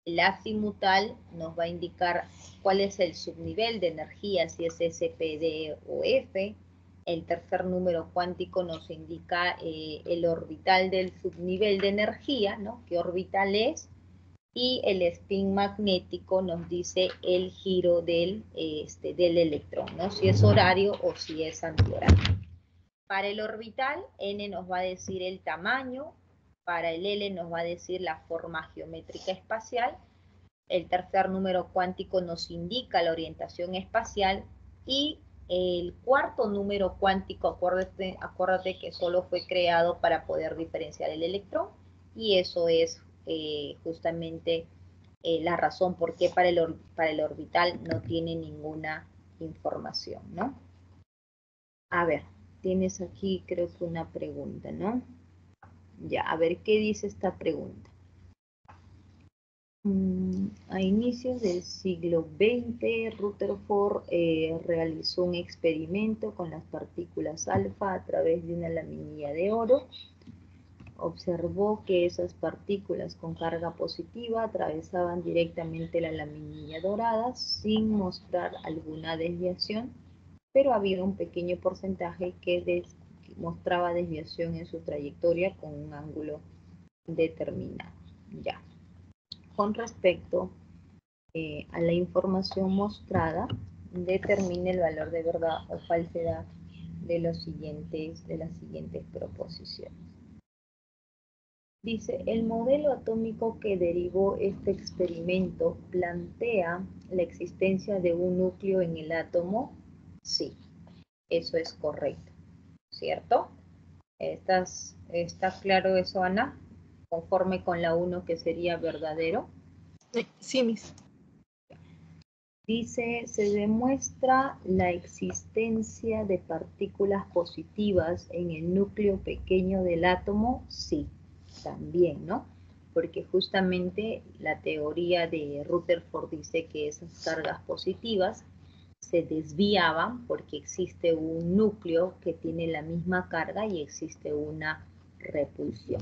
S1: El azimutal nos va a indicar cuál es el subnivel de energía, si es S, P, D o F. El tercer número cuántico nos indica el orbital del subnivel de energía, ¿no? ¿Qué orbital es? Y el spin magnético nos dice el giro del electrón, ¿no? Si es horario o si es antihorario. Para el orbital, n nos va a decir el tamaño, para el L nos va a decir la forma geométrica espacial, el tercer número cuántico nos indica la orientación espacial y el cuarto número cuántico, acuérdate que solo fue creado para poder diferenciar el electrón y eso es justamente la razón por qué para el orbital no tiene ninguna información, ¿no? A ver, tienes aquí creo que una pregunta, ¿no? Ya, a ver, ¿qué dice esta pregunta? A inicios del siglo XX, Rutherford realizó un experimento con las partículas alfa a través de una laminilla de oro. Observó que esas partículas con carga positiva atravesaban directamente la laminilla dorada sin mostrar alguna desviación, pero había un pequeño porcentaje que mostraba desviación en su trayectoria con un ángulo determinado. Ya. Con respecto a la información mostrada, determine el valor de verdad o falsedad de las siguientes proposiciones. Dice, el modelo atómico que derivó este experimento plantea la existencia de un núcleo en el átomo. Sí, eso es correcto, ¿cierto? ¿Está claro eso, Ana? Conforme con la 1 que sería verdadero.
S2: Sí, Miss.
S1: Dice, ¿se demuestra la existencia de partículas positivas en el núcleo pequeño del átomo? Sí, también, ¿no? Porque justamente la teoría de Rutherford dice que esas cargas positivas se desviaban porque existe un núcleo que tiene la misma carga y existe una repulsión.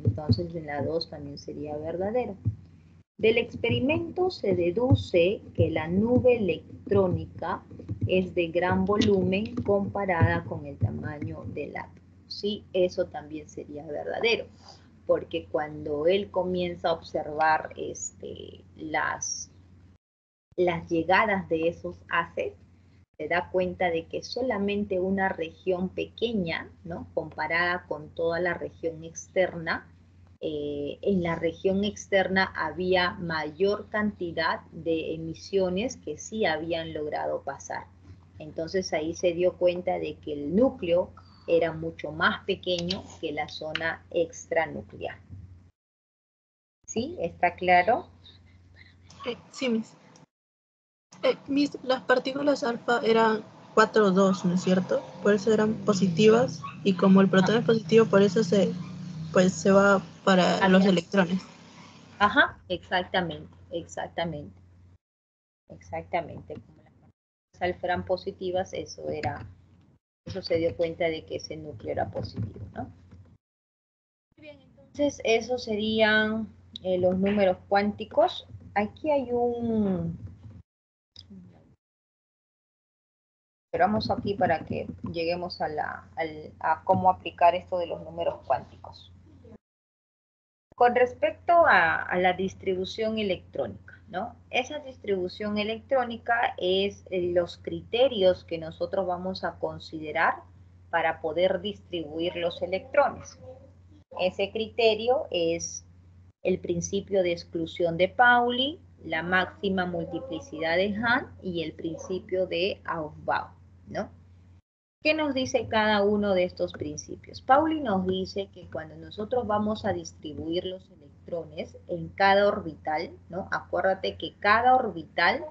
S1: Entonces en la 2 también sería verdadero. Del experimento se deduce que la nube electrónica es de gran volumen comparada con el tamaño del átomo. Sí, eso también sería verdadero, porque cuando él comienza a observar las llegadas de esos haces, se da cuenta de que solamente una región pequeña, ¿no?, comparada con toda la región externa, en la región externa había mayor cantidad de emisiones que sí habían logrado pasar. Entonces ahí se dio cuenta de que el núcleo era mucho más pequeño que la zona extranuclear. ¿Sí? ¿Está claro?
S2: Sí, Miss. Miss, las partículas alfa eran 4,2, ¿no es cierto? Por eso eran positivas y como el protón es positivo, por eso se va para los electrones.
S1: Ajá, exactamente. Como las partículas alfa eran positivas, eso se dio cuenta de que ese núcleo era positivo, ¿no? Muy bien, entonces esos serían los números cuánticos. Aquí hay pero vamos aquí para que lleguemos a cómo aplicar esto de los números cuánticos. Con respecto a la distribución electrónica, ¿no? Esa distribución electrónica es los criterios que nosotros vamos a considerar para poder distribuir los electrones. Ese criterio es el principio de exclusión de Pauli, la máxima multiplicidad de Hahn y el principio de Aufbau, ¿no? ¿Qué nos dice cada uno de estos principios? Pauli nos dice que cuando nosotros vamos a distribuir los electrones en cada orbital, ¿no? Acuérdate que cada orbital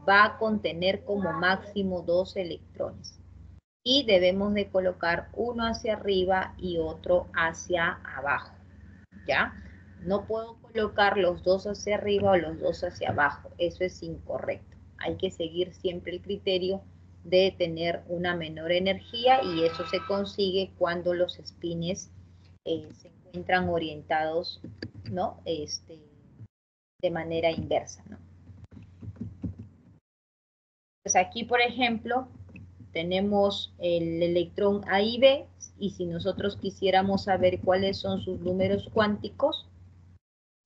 S1: va a contener como máximo 2 electrones y debemos de colocar uno hacia arriba y otro hacia abajo, ¿ya? No puedo colocar los dos hacia arriba o los dos hacia abajo, eso es incorrecto. Hay que seguir siempre el criterio de tener una menor energía y eso se consigue cuando los espines se encuentran orientados, ¿no? De manera inversa, ¿no? Pues aquí, por ejemplo, tenemos el electrón A y B y si nosotros quisiéramos saber cuáles son sus números cuánticos,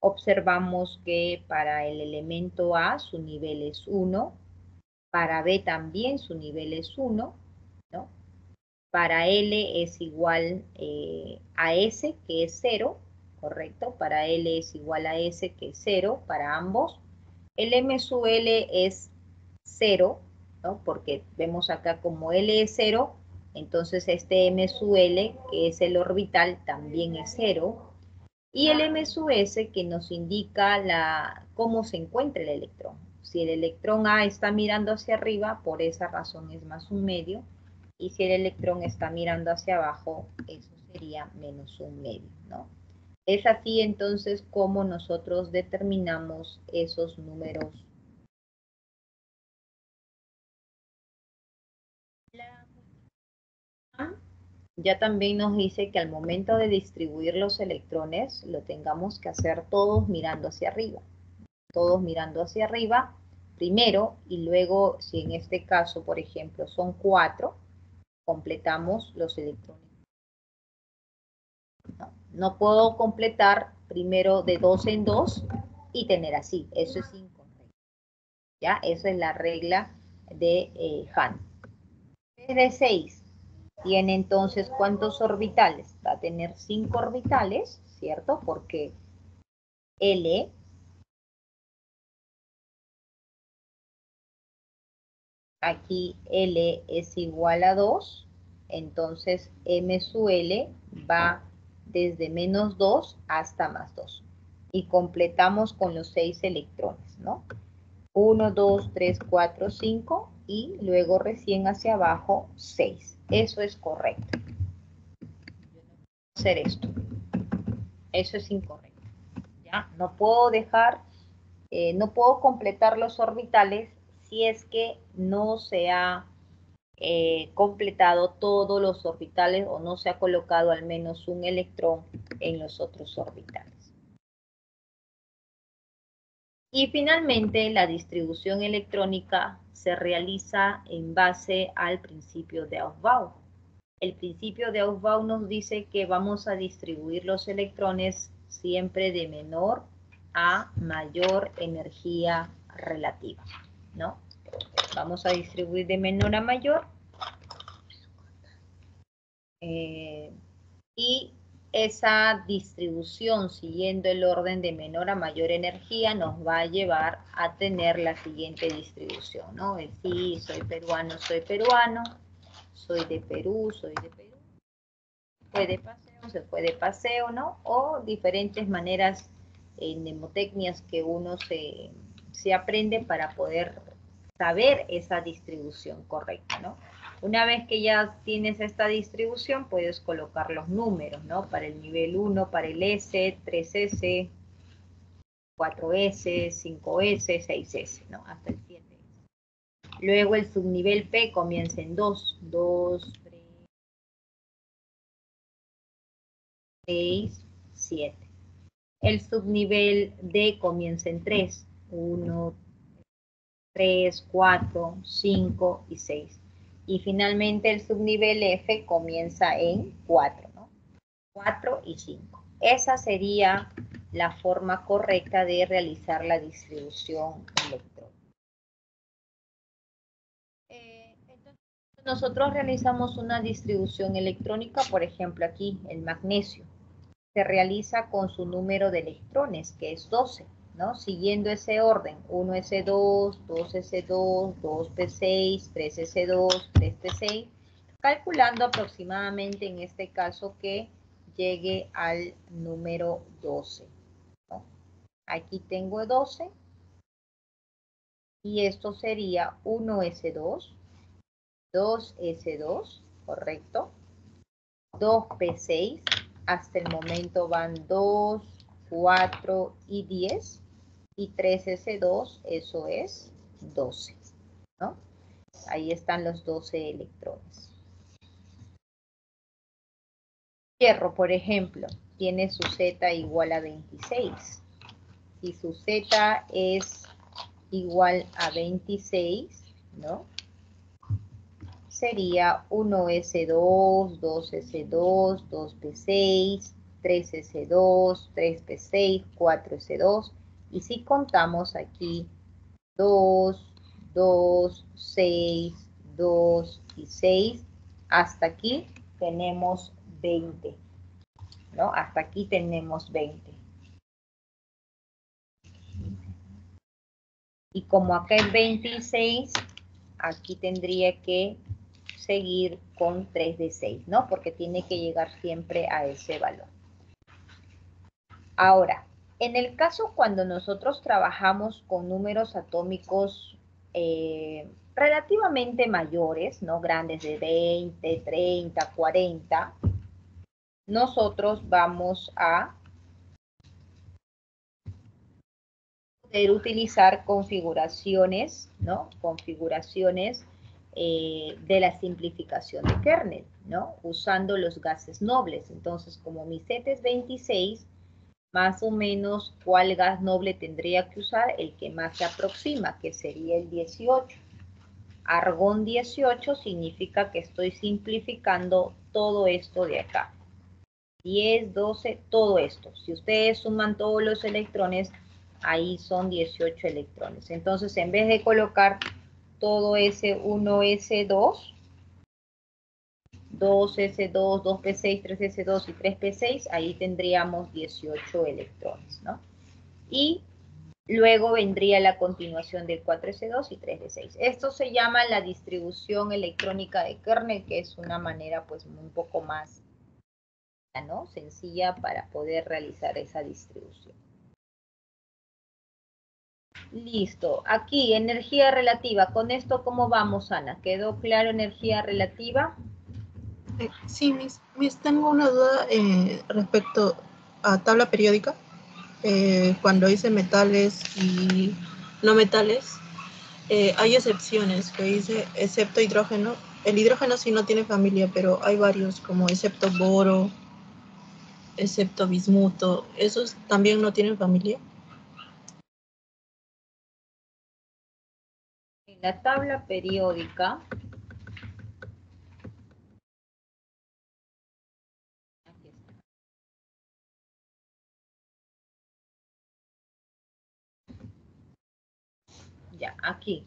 S1: observamos que para el elemento A su nivel es 1, para B también su nivel es 1, ¿no? Para L es igual a S, que es 0, ¿correcto? Para L es igual a S, que es 0, para ambos. El M sub L es 0, ¿no? Porque vemos acá como L es 0, entonces este M sub L, que es el orbital, también es 0. Y el M sub S, que nos indica cómo se encuentra el electrón. Si el electrón A está mirando hacia arriba, por esa razón es más un medio. Y si el electrón está mirando hacia abajo, eso sería menos un medio, ¿no? Es así entonces como nosotros determinamos esos números. Ya también nos dice que al momento de distribuir los electrones, lo tengamos que hacer todos mirando hacia arriba. Todos mirando hacia arriba primero, y luego, si en este caso, por ejemplo, son 4, completamos los electrones. No puedo completar primero de 2 en 2 y tener así. Eso es incorrecto. ¿Ya? Esa es la regla de Hahn. P de 6 tiene entonces ¿cuántos orbitales? Va a tener 5 orbitales, ¿cierto? Porque L aquí L es igual a 2, entonces M sub L va desde menos 2 hasta más 2. Y completamos con los 6 electrones, ¿no? 1, 2, 3, 4, 5 y luego recién hacia abajo 6. Eso es correcto. Hacer esto. Eso es incorrecto. ¿Ya? No puedo dejar, no puedo completar los orbitales si es que no se ha completado todos los orbitales o no se ha colocado al menos un electrón en los otros orbitales. Y finalmente, la distribución electrónica se realiza en base al principio de Aufbau. El principio de Aufbau nos dice que vamos a distribuir los electrones siempre de menor a mayor energía relativa, ¿no? Vamos a distribuir de menor a mayor. Y esa distribución siguiendo el orden de menor a mayor energía nos va a llevar a tener la siguiente distribución, ¿no? Es decir, soy peruano, soy de Perú, se fue de paseo, ¿no? O diferentes maneras, mnemotecnias que uno se aprende para poder saber esa distribución correcta, ¿no? Una vez que ya tienes esta distribución, puedes colocar los números, ¿no? Para el nivel 1, para el S, 3S, 4S, 5S, 6S, ¿no? Hasta el 7S. Luego el subnivel P comienza en 2, 2, 3, 6, 7. El subnivel D comienza en 3, 1, 3, 4, 5 y 6. Y finalmente el subnivel F comienza en 4, ¿no? 4 y 5. Esa sería la forma correcta de realizar la distribución electrónica. Entonces, nosotros realizamos una distribución electrónica, por ejemplo aquí el magnesio. Se realiza con su número de electrones, que es 12. ¿No? Siguiendo ese orden, 1s2, 2s2, 2p6, 3s2, 3p6, calculando aproximadamente en este caso que llegue al número 12. ¿No? Aquí tengo 12 y esto sería 1s2, 2s2, ¿correcto? 2p6, hasta el momento van 2, 4 y 10. Y 3s2, eso es 12, ¿no? Ahí están los 12 electrones. Hierro, por ejemplo, tiene su Z igual a 26. Si su Z es igual a 26, ¿no? Sería 1s2, 2s2, 2p6, 3s2, 3p6, 4s2. Y si contamos aquí 2, 2, 6, 2 y 6, hasta aquí tenemos 20, ¿no? Hasta aquí tenemos 20. Y como acá es 26, aquí tendría que seguir con 3 de 6, ¿no? Porque tiene que llegar siempre a ese valor. Ahora, en el caso cuando nosotros trabajamos con números atómicos relativamente mayores, ¿no? Grandes de 20, 30, 40, nosotros vamos a poder utilizar configuraciones, ¿no? Configuraciones de la simplificación de kernel, ¿no? Usando los gases nobles. Entonces, como mi set es 26, más o menos cuál gas noble tendría que usar, el que más se aproxima, que sería el 18. Argón 18 significa que estoy simplificando todo esto de acá. 10, 12, todo esto. Si ustedes suman todos los electrones, ahí son 18 electrones. Entonces, en vez de colocar todo S1, S2, 2S2, 2P6, 3S2 y 3P6, ahí tendríamos 18 electrones, ¿no? Y luego vendría la continuación del 4S2 y 3D6. Esto se llama la distribución electrónica de kernel, que es una manera pues un poco más, ¿no? Sencilla para poder realizar esa distribución. Listo. Aquí, energía relativa. Con esto, ¿cómo vamos, Ana? ¿Quedó claro energía relativa?
S2: Sí, tengo una duda respecto a tabla periódica. Cuando dice metales y no metales, hay excepciones que dice excepto hidrógeno. El hidrógeno sí no tiene familia, pero hay varios como excepto boro, excepto bismuto. ¿Esos también no tienen familia?
S1: En la tabla periódica, aquí está. Ya, aquí.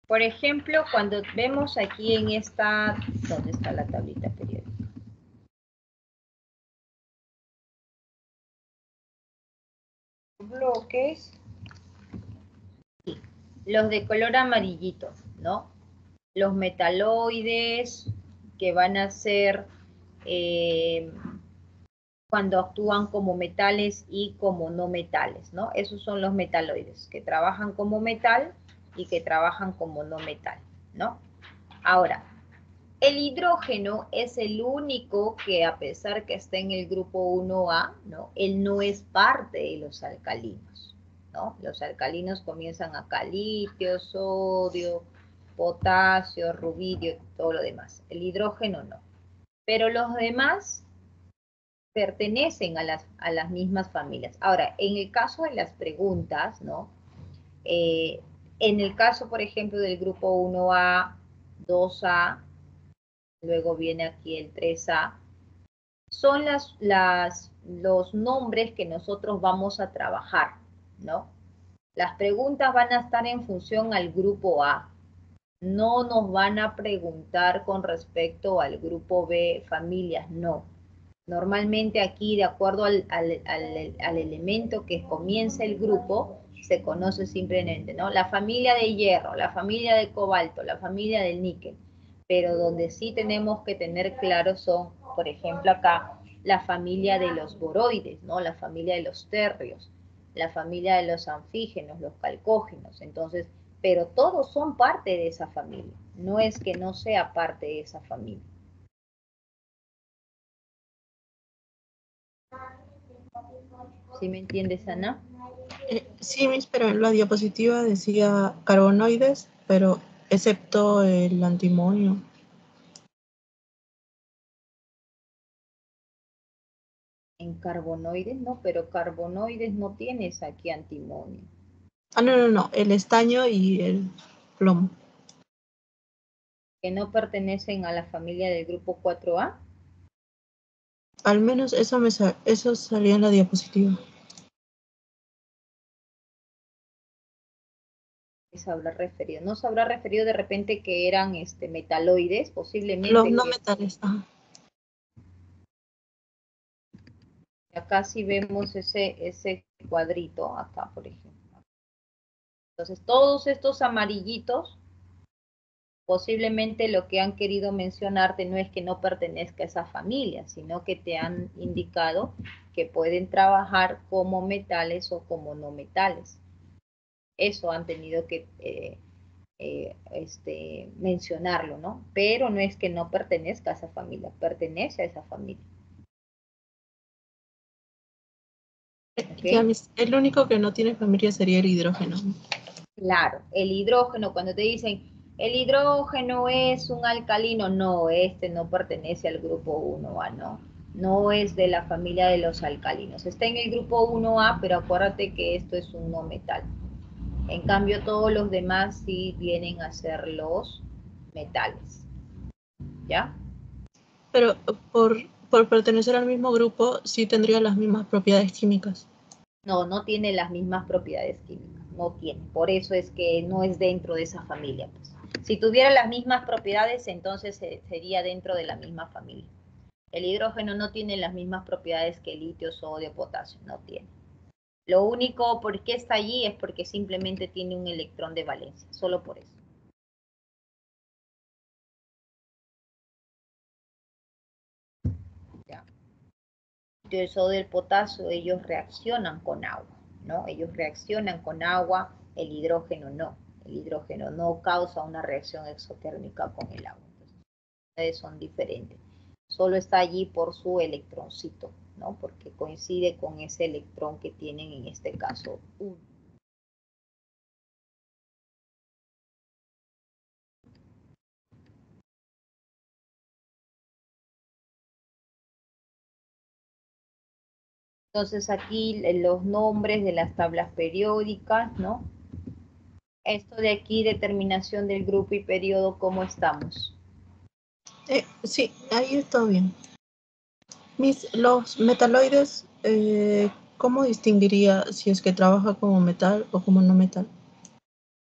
S1: Por ejemplo, cuando vemos aquí en esta, ¿dónde está la tablita periódica? Bloques, sí, los de color amarillito, ¿no? Los metaloides que van a ser cuando actúan como metales y como no metales, ¿no? Esos son los metaloides, que trabajan como metal y que trabajan como no metal, ¿no? Ahora, el hidrógeno es el único que, a pesar que está en el grupo 1A, ¿no? Él no es parte de los alcalinos, ¿no? Los alcalinos comienzan acá, litio, sodio, potasio, rubidio, todo lo demás. El hidrógeno no. Pero los demás pertenecen a las mismas familias. Ahora, en el caso de las preguntas, ¿no? En el caso, por ejemplo, del grupo 1A, 2A, luego viene aquí el 3A, son los nombres que nosotros vamos a trabajar, ¿no? Las preguntas van a estar en función al grupo A. No nos van a preguntar con respecto al grupo B, familias, no. Normalmente aquí, de acuerdo al elemento que comienza el grupo, se conoce simplemente, ¿no? La familia de hierro, la familia de cobalto, la familia del níquel. Pero donde sí tenemos que tener claro son, por ejemplo, acá, la familia de los boroides, ¿no? La familia de los terrios, la familia de los anfígenos, los calcógenos. Entonces, pero todos son parte de esa familia. No es que no sea parte de esa familia. ¿Sí me entiendes, Ana?
S2: Sí, pero en la diapositiva decía carbonoides, pero excepto el antimonio.
S1: En carbonoides no, pero carbonoides no tienes aquí antimonio.
S2: Ah, no, el estaño y el plomo.
S1: Que no pertenecen a la familia del grupo 4A.
S2: Al menos eso salía en la diapositiva.
S1: se habrá referido? ¿No se habrá referido de repente que eran metaloides? Posiblemente.
S2: Los no metales. Ajá.
S1: Acá sí vemos ese cuadrito, acá por ejemplo. Entonces todos estos amarillitos, posiblemente lo que han querido mencionarte no es que no pertenezca a esa familia, sino que te han indicado que pueden trabajar como metales o como no metales. Eso han tenido que mencionarlo, ¿no? Pero no es que no pertenezca a esa familia, pertenece a esa familia.
S2: Ya,
S1: ¿Okay?
S2: el único que no tiene familia sería el hidrógeno.
S1: Claro, el hidrógeno, cuando te dicen, el hidrógeno es un alcalino, no, este no pertenece al grupo 1A, ¿no? No es de la familia de los alcalinos. Está en el grupo 1A, pero acuérdate que esto es un no metal. En cambio, todos los demás sí vienen a ser los metales. ¿Ya?
S2: Pero por pertenecer al mismo grupo, sí tendría las mismas propiedades químicas.
S1: No, no tiene las mismas propiedades químicas, no tiene. Por eso es que no es dentro de esa familia. Pues. Si tuviera las mismas propiedades, entonces sería dentro de la misma familia. El hidrógeno no tiene las mismas propiedades que el litio, sodio, potasio, no tiene. Lo único por qué está allí es porque simplemente tiene un electrón de valencia, solo por eso. Ya. El sodio y el potasio, ellos reaccionan con agua, ¿no? Ellos reaccionan con agua, el hidrógeno no. El hidrógeno no causa una reacción exotérmica con el agua. Entonces, son diferentes. Solo está allí por su electroncito, ¿no? Porque coincide con ese electrón que tienen en este caso 1. Entonces aquí los nombres de las tablas periódicas, ¿no? Esto de aquí, determinación del grupo y periodo, ¿cómo estamos?
S2: Sí, ahí está bien. Los metaloides, ¿cómo distinguiría si es que trabaja como metal o como no metal?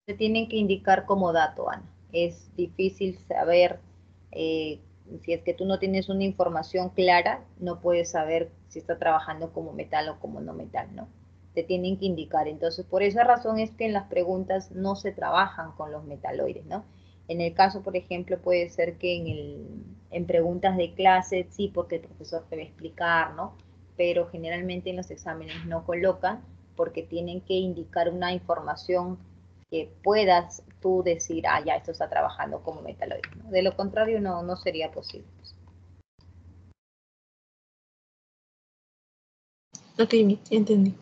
S1: Se tienen que indicar como dato, Ana. Es difícil saber, si es que tú no tienes una información clara, no puedes saber si está trabajando como metal o como no metal, ¿no? Te tienen que indicar. Entonces, por esa razón es que en las preguntas no se trabajan con los metaloides, ¿no? En el caso, por ejemplo, puede ser que en preguntas de clase, sí, porque el profesor te va a explicar, ¿no? Pero generalmente en los exámenes no colocan porque tienen que indicar una información que puedas tú decir, ah, ya, esto está trabajando como metaloide, ¿no? De lo contrario, no sería posible.
S2: Ok, entendí.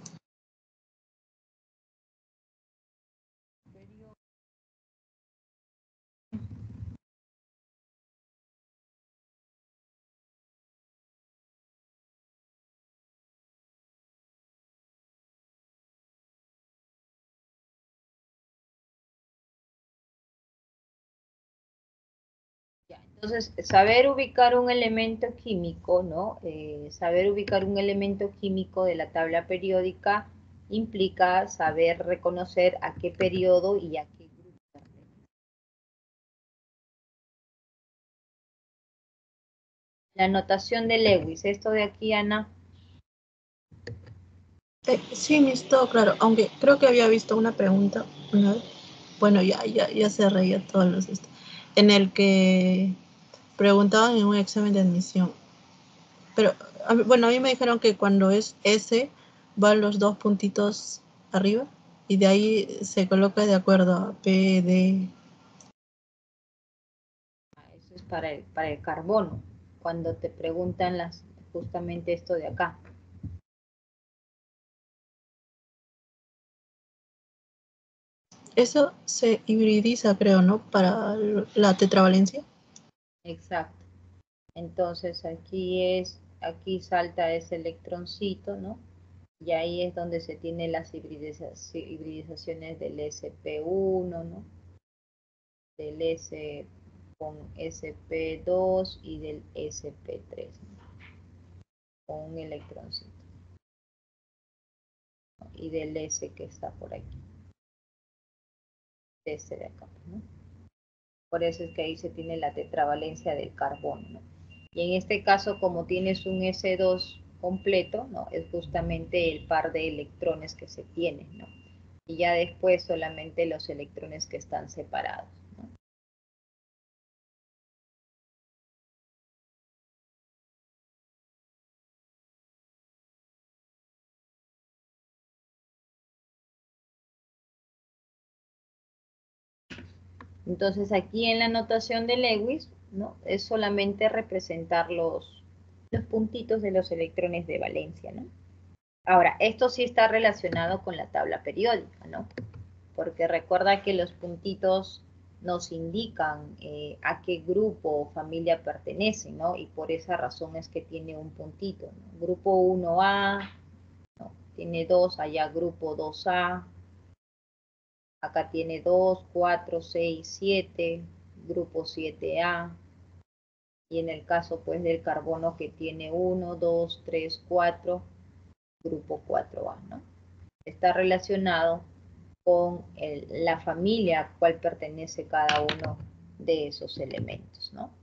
S1: Entonces, saber ubicar un elemento químico, ¿no? Saber ubicar un elemento químico de la tabla periódica implica saber reconocer a qué periodo y a qué grupo. La notación de Lewis, esto de aquí, Ana.
S2: Sí, me está claro, aunque creo que había visto una pregunta una vez. Bueno, ya se reía todos los en el que preguntaban en un examen de admisión. Pero, bueno, a mí me dijeron que cuando es S, van los dos puntitos arriba y de ahí se coloca de acuerdo a P, D.
S1: Eso es para el carbono, cuando te preguntan justamente esto de acá.
S2: Eso se hibridiza, creo, ¿no? Para la tetravalencia.
S1: Exacto. Entonces aquí salta ese electroncito, ¿no? Y ahí es donde se tiene las hibridizaciones del sp1, ¿no? Del S con sp2 y del sp3, ¿no? Con un electroncito. ¿No? Y del S que está por aquí. Este de acá, ¿no? Por eso es que ahí se tiene la tetravalencia del carbono, ¿no? Y en este caso, como tienes un S2 completo, ¿no? Es justamente el par de electrones que se tienen, ¿no? Y ya después solamente los electrones que están separados, ¿no? Entonces aquí en la notación de Lewis, ¿no? Es solamente representar los puntitos de los electrones de valencia, ¿no? Ahora, esto sí está relacionado con la tabla periódica, ¿no? Porque recuerda que los puntitos nos indican a qué grupo o familia pertenecen, ¿no? Y por esa razón es que tiene un puntito, ¿no? Grupo 1A, ¿no? Tiene 2, allá grupo 2A, acá tiene 2, 4, 6, 7, grupo 7A, y en el caso pues del carbono que tiene 1, 2, 3, 4, grupo 4A, ¿no? Está relacionado con la familia a cual pertenece cada uno de esos elementos, ¿no?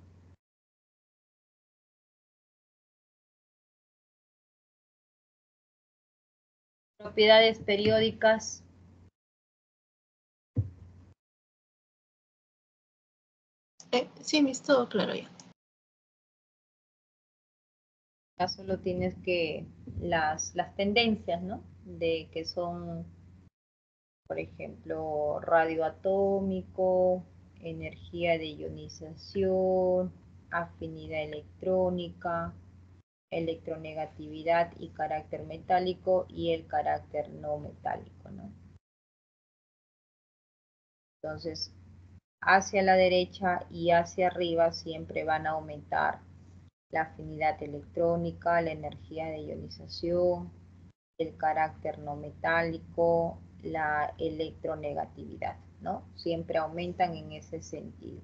S1: Propiedades periódicas.
S2: Sí, me todo claro ya.
S1: Acá solo tienes que las tendencias, ¿no? De que son, por ejemplo, radioatómico, energía de ionización, afinidad electrónica, electronegatividad y carácter metálico y el carácter no metálico, ¿no? Entonces, hacia la derecha y hacia arriba siempre van a aumentar la afinidad electrónica, la energía de ionización, el carácter no metálico, la electronegatividad, ¿no? Siempre aumentan en ese sentido.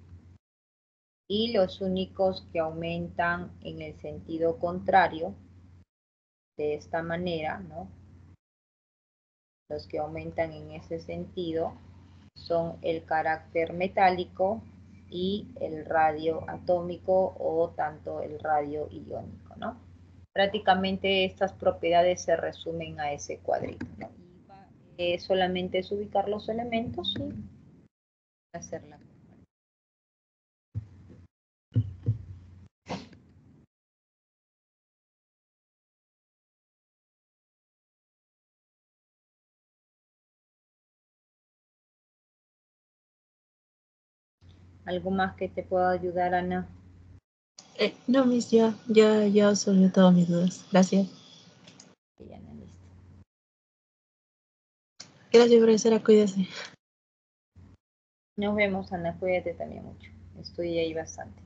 S1: Y los únicos que aumentan en el sentido contrario, de esta manera, ¿no? Los que aumentan en ese sentido son el carácter metálico y el radio atómico o tanto el radio iónico, ¿no? Prácticamente estas propiedades se resumen a ese cuadrito, ¿no? Y solamente es ubicar los elementos y hacerla. ¿Algo más que te pueda ayudar, Ana?
S2: No, Miss, ya resolvió todas mis dudas. Gracias.
S1: Ya, Ana, listo.
S2: Gracias, profesora, cuídese.
S1: Nos vemos, Ana. Cuídate también mucho. Estoy ahí bastante.